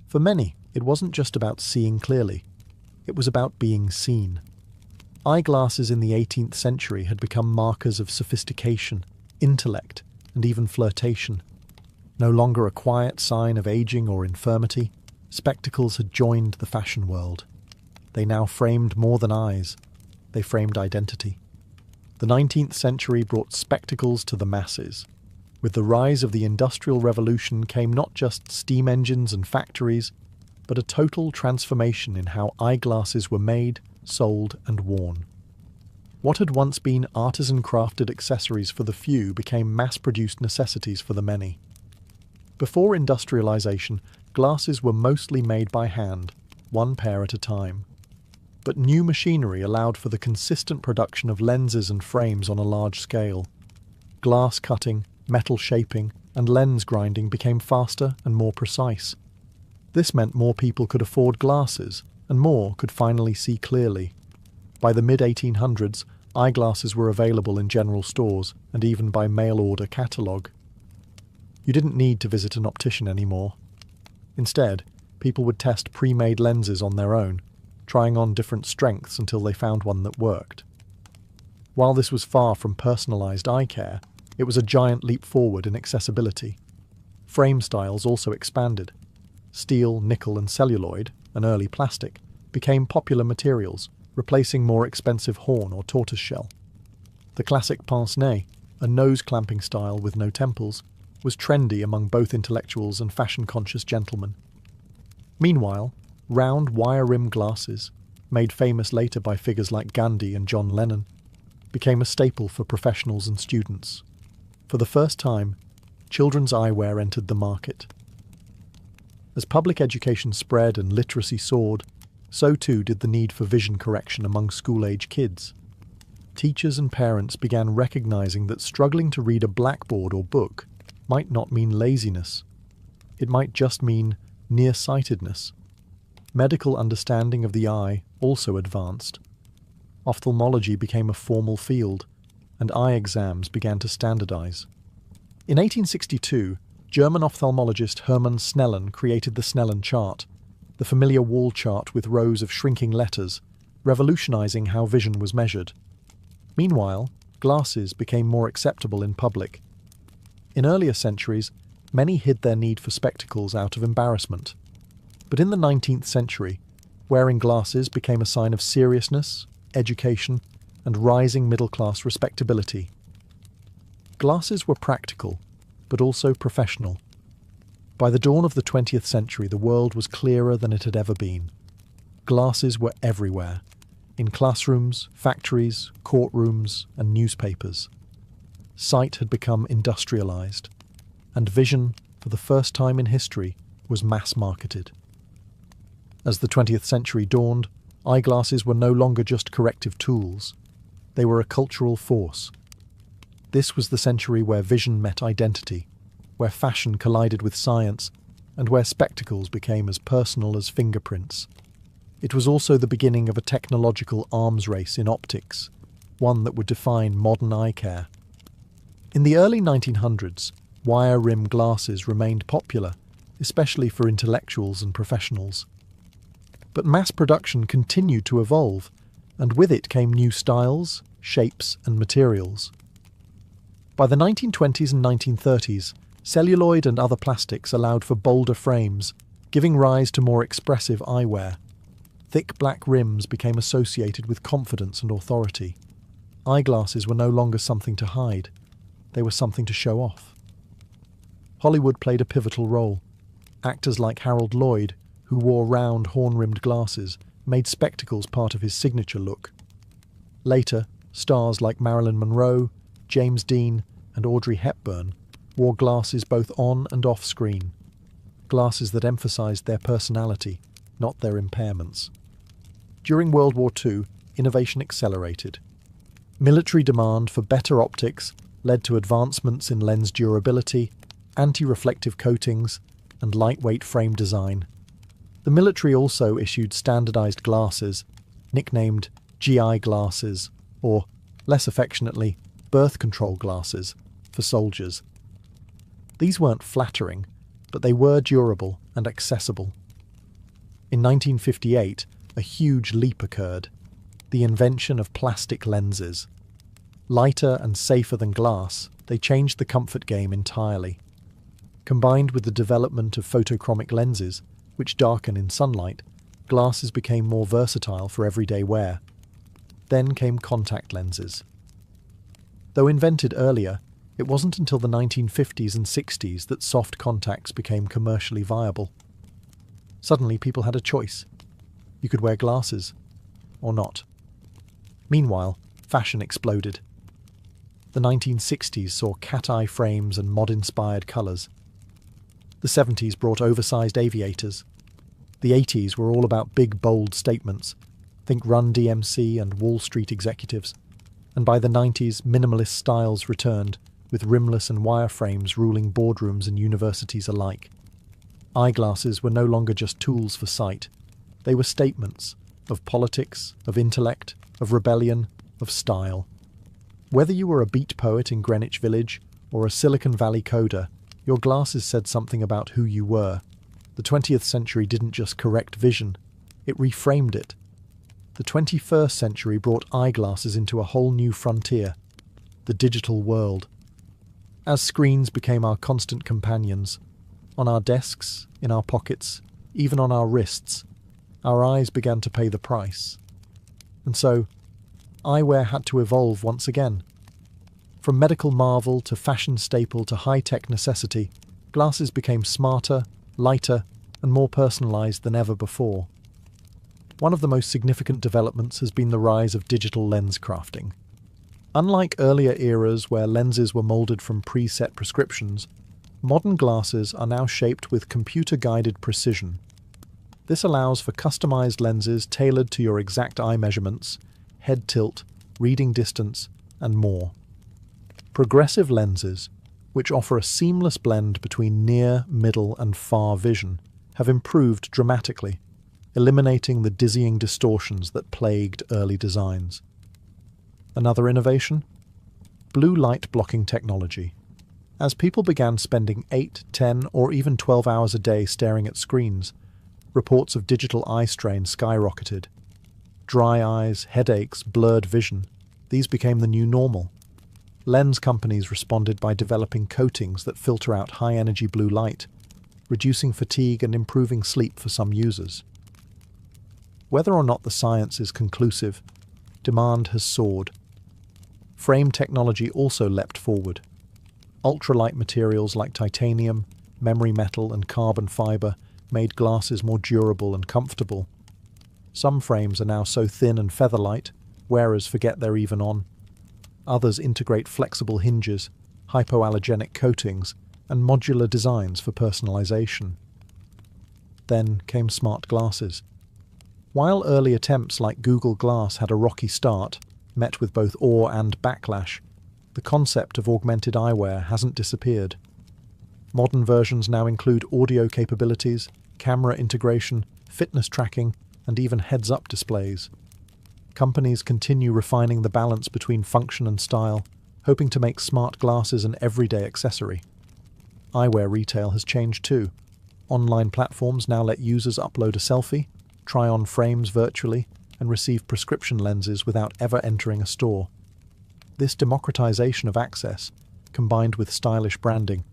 For many, it wasn't just about seeing clearly. It was about being seen. Eyeglasses in the 18th century had become markers of sophistication, intellect, and even flirtation. No longer a quiet sign of aging or infirmity, spectacles had joined the fashion world. They now framed more than eyes. They framed identity. The 19th century brought spectacles to the masses. With the rise of the Industrial Revolution came not just steam engines and factories, but a total transformation in how eyeglasses were made, sold, and worn. What had once been artisan-crafted accessories for the few became mass-produced necessities for the many. Before industrialization, glasses were mostly made by hand, one pair at a time. But new machinery allowed for the consistent production of lenses and frames on a large scale. Glass cutting, metal shaping, and lens grinding became faster and more precise. This meant more people could afford glasses, and more could finally see clearly. By the mid-1800s, eyeglasses were available in general stores and even by mail-order catalogue. You didn't need to visit an optician anymore. Instead, people would test pre-made lenses on their own, trying on different strengths until they found one that worked. While this was far from personalised eye care, it was a giant leap forward in accessibility. Frame styles also expanded. Steel, nickel and celluloid, an early plastic, became popular materials, replacing more expensive horn or tortoiseshell. The classic pince-nez, a nose-clamping style with no temples, was trendy among both intellectuals and fashion-conscious gentlemen. Meanwhile, round wire-rimmed glasses, made famous later by figures like Gandhi and John Lennon, became a staple for professionals and students. For the first time, children's eyewear entered the market. As public education spread and literacy soared, so too did the need for vision correction among school-age kids. Teachers and parents began recognizing that struggling to read a blackboard or book might not mean laziness. It might just mean nearsightedness. Medical understanding of the eye also advanced. Ophthalmology became a formal field, and eye exams began to standardize. In 1862, German ophthalmologist Hermann Snellen created the Snellen chart, the familiar wall chart with rows of shrinking letters, revolutionizing how vision was measured. Meanwhile, glasses became more acceptable in public. In earlier centuries, many hid their need for spectacles out of embarrassment. But in the 19th century, wearing glasses became a sign of seriousness, education, and rising middle-class respectability. Glasses were practical, but also professional. By the dawn of the 20th century, the world was clearer than it had ever been. Glasses were everywhere, in classrooms, factories, courtrooms, and newspapers. Sight had become industrialized, and vision, for the first time in history, was mass-marketed. As the 20th century dawned, eyeglasses were no longer just corrective tools. They were a cultural force. This was the century where vision met identity, where fashion collided with science, and where spectacles became as personal as fingerprints. It was also the beginning of a technological arms race in optics, one that would define modern eye care. In the early 1900s, wire rim glasses remained popular, especially for intellectuals and professionals. But mass production continued to evolve, and with it came new styles, shapes, and materials. By the 1920s and 1930s, celluloid and other plastics allowed for bolder frames, giving rise to more expressive eyewear. Thick black rims became associated with confidence and authority. Eyeglasses were no longer something to hide, they were something to show off. Hollywood played a pivotal role. Actors like Harold Lloyd, who wore round, horn-rimmed glasses, made spectacles part of his signature look. Later, stars like Marilyn Monroe, James Dean, and Audrey Hepburn wore glasses both on and off screen, glasses that emphasized their personality, not their impairments. During World War II, innovation accelerated. Military demand for better optics led to advancements in lens durability, anti-reflective coatings, and lightweight frame design. The military also issued standardized glasses, nicknamed GI glasses, or, less affectionately, birth control glasses, for soldiers. These weren't flattering, but they were durable and accessible. In 1958, a huge leap occurred: the invention of plastic lenses. Lighter and safer than glass, they changed the comfort game entirely. Combined with the development of photochromic lenses, which darken in sunlight, glasses became more versatile for everyday wear. Then came contact lenses. Though invented earlier, it wasn't until the 1950s and 60s that soft contacts became commercially viable. Suddenly people had a choice. You could wear glasses, or not. Meanwhile, fashion exploded. The 1960s saw cat-eye frames and mod-inspired colours. The 70s brought oversized aviators. The 80s were all about big, bold statements. Think Run DMC and Wall Street executives. And by the 90s, minimalist styles returned, with rimless and wireframes ruling boardrooms and universities alike. Eyeglasses were no longer just tools for sight. They were statements of politics, of intellect, of rebellion, of style. Whether you were a beat poet in Greenwich Village or a Silicon Valley coder, your glasses said something about who you were. The 20th century didn't just correct vision, it reframed it. The 21st century brought eyeglasses into a whole new frontier, the digital world. As screens became our constant companions, on our desks, in our pockets, even on our wrists, our eyes began to pay the price. And so, eyewear had to evolve once again. From medical marvel to fashion staple to high-tech necessity, glasses became smarter, lighter, and more personalized than ever before. One of the most significant developments has been the rise of digital lens crafting. Unlike earlier eras where lenses were molded from preset prescriptions, modern glasses are now shaped with computer-guided precision. This allows for customized lenses tailored to your exact eye measurements, head tilt, reading distance, and more. Progressive lenses, which offer a seamless blend between near, middle, and far vision, have improved dramatically, eliminating the dizzying distortions that plagued early designs. Another innovation? Blue light blocking technology. As people began spending 8, 10, or even 12 hours a day staring at screens, reports of digital eye strain skyrocketed. Dry eyes, headaches, blurred vision, these became the new normal. Lens companies responded by developing coatings that filter out high-energy blue light, reducing fatigue and improving sleep for some users. Whether or not the science is conclusive, demand has soared. Frame technology also leapt forward. Ultralight materials like titanium, memory metal, and carbon fiber made glasses more durable and comfortable. Some frames are now so thin and feather-light, wearers forget they're even on. Others integrate flexible hinges, hypoallergenic coatings, and modular designs for personalization. Then came smart glasses. While early attempts like Google Glass had a rocky start, met with both awe and backlash, the concept of augmented eyewear hasn't disappeared. Modern versions now include audio capabilities, camera integration, fitness tracking, and even heads-up displays. Companies continue refining the balance between function and style, hoping to make smart glasses an everyday accessory. Eyewear retail has changed too. Online platforms now let users upload a selfie, try on frames virtually, and receive prescription lenses without ever entering a store. This democratization of access, combined with stylish branding,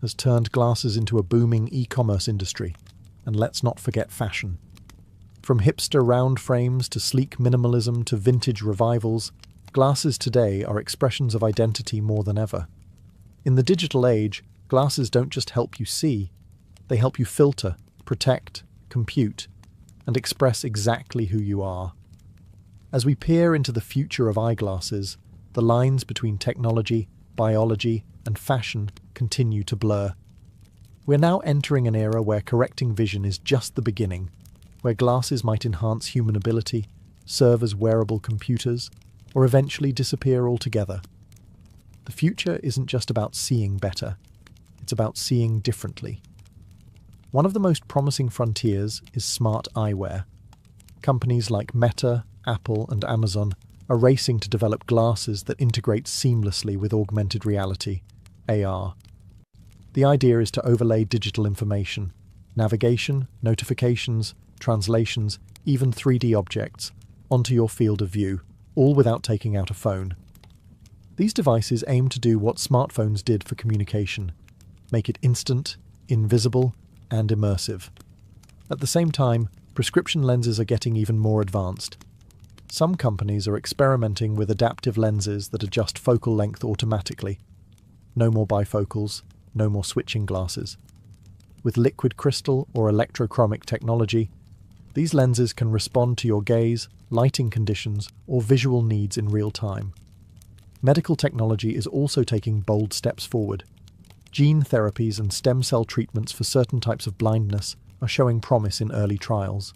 has turned glasses into a booming e-commerce industry. And let's not forget fashion. From hipster round frames to sleek minimalism to vintage revivals, glasses today are expressions of identity more than ever. In the digital age, glasses don't just help you see, they help you filter, protect, compute, and express exactly who you are. As we peer into the future of eyeglasses, the lines between technology, biology, and fashion continue to blur. We're now entering an era where correcting vision is just the beginning, where glasses might enhance human ability, serve as wearable computers, or eventually disappear altogether. The future isn't just about seeing better, it's about seeing differently. One of the most promising frontiers is smart eyewear. Companies like Meta, Apple, and Amazon are racing to develop glasses that integrate seamlessly with augmented reality, AR. The idea is to overlay digital information, navigation, notifications, translations, even 3D objects, onto your field of view, all without taking out a phone. These devices aim to do what smartphones did for communication, make it instant, invisible, and immersive. At the same time, prescription lenses are getting even more advanced. Some companies are experimenting with adaptive lenses that adjust focal length automatically. No more bifocals, no more switching glasses. With liquid crystal or electrochromic technology, these lenses can respond to your gaze, lighting conditions, or visual needs in real time. Medical technology is also taking bold steps forward. Gene therapies and stem cell treatments for certain types of blindness are showing promise in early trials.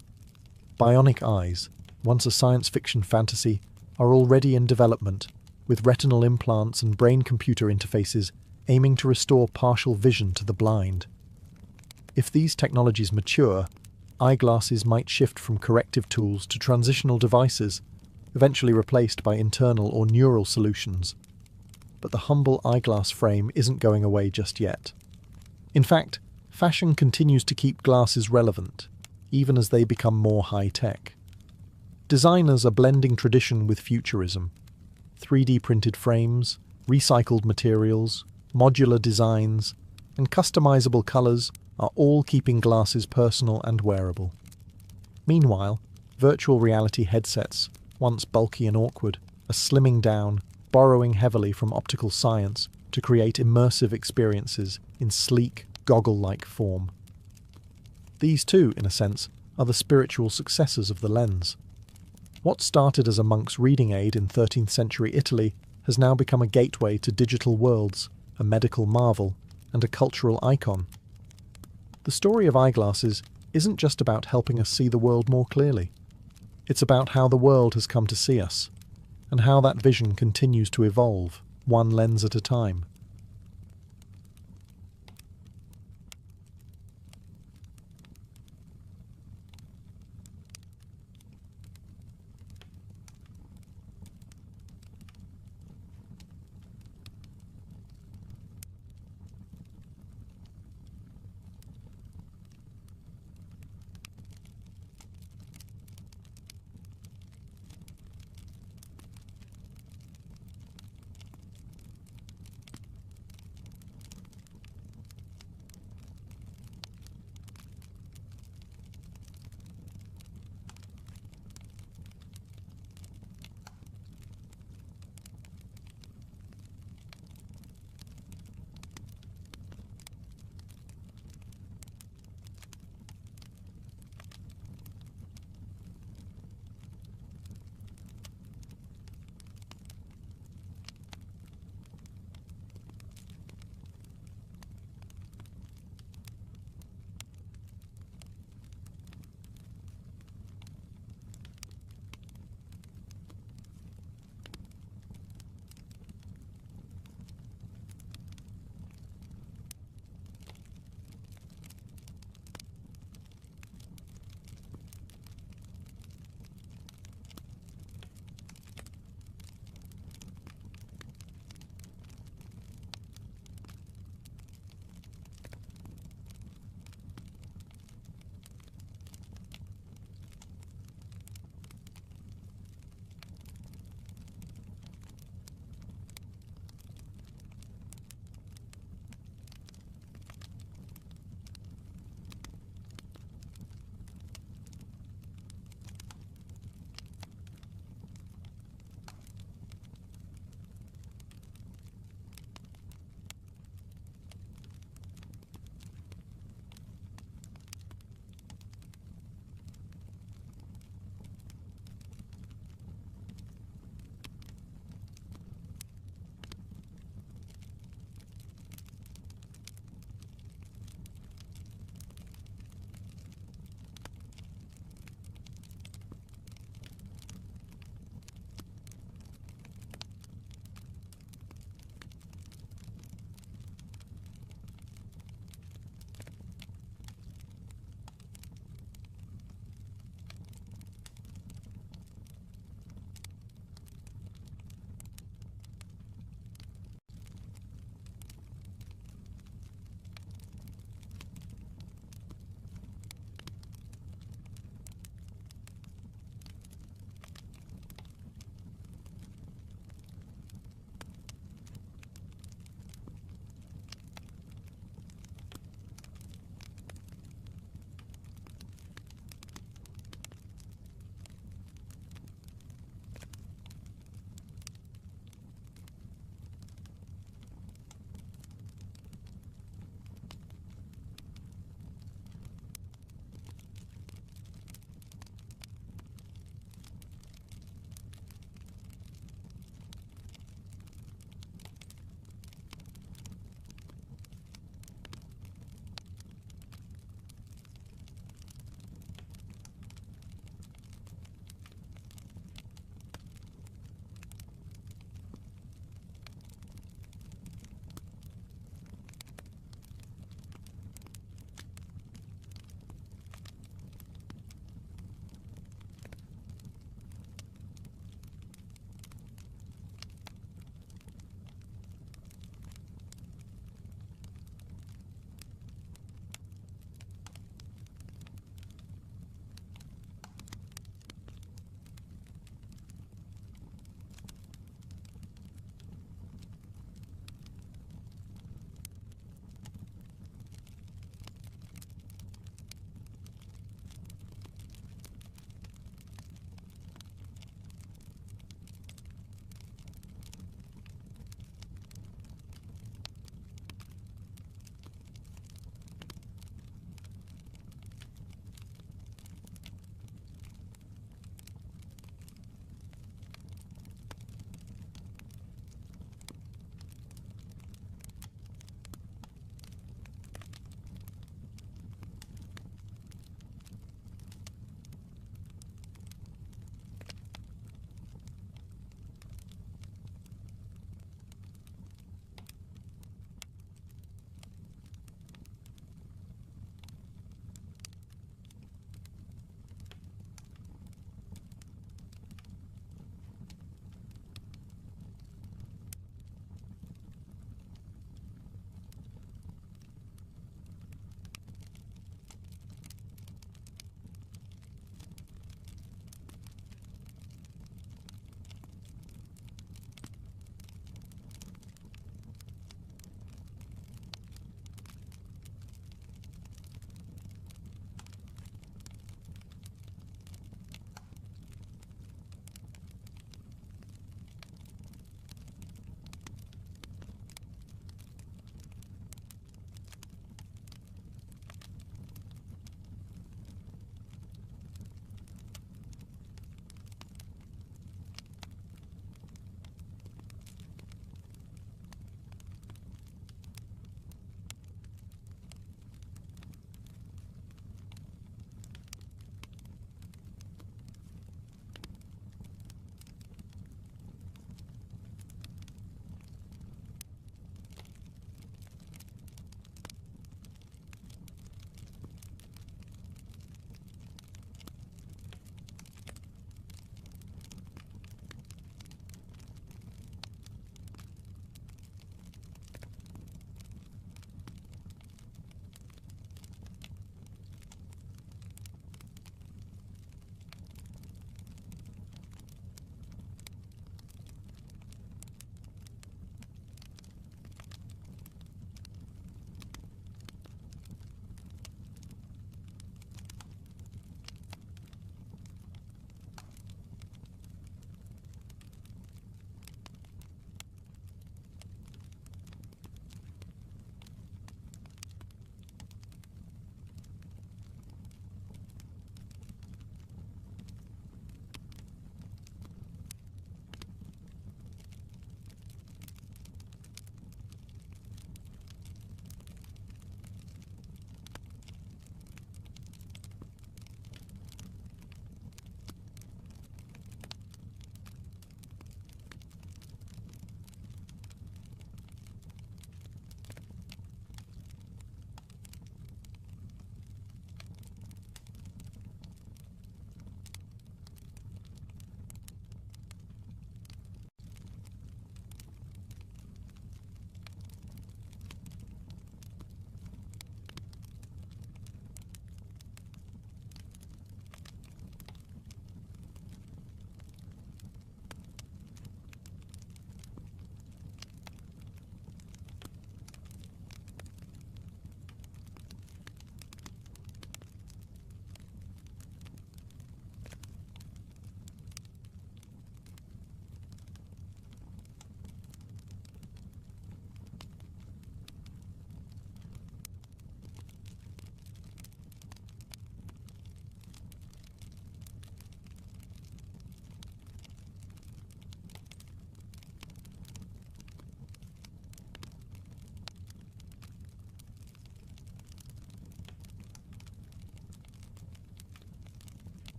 Bionic eyes, once a science fiction fantasy, are already in development, with retinal implants and brain-computer interfaces aiming to restore partial vision to the blind. If these technologies mature, eyeglasses might shift from corrective tools to transitional devices, eventually replaced by internal or neural solutions. But the humble eyeglass frame isn't going away just yet. In fact, fashion continues to keep glasses relevant, even as they become more high-tech. Designers are blending tradition with futurism. 3D printed frames, recycled materials, modular designs, and customizable colors are all keeping glasses personal and wearable. Meanwhile, virtual reality headsets, once bulky and awkward, are slimming down, borrowing heavily from optical science to create immersive experiences in sleek, goggle-like form. These too, in a sense, are the spiritual successors of the lens. What started as a monk's reading aid in 13th century Italy has now become a gateway to digital worlds, a medical marvel, and a cultural icon. The story of eyeglasses isn't just about helping us see the world more clearly. It's about how the world has come to see us, and how that vision continues to evolve, one lens at a time.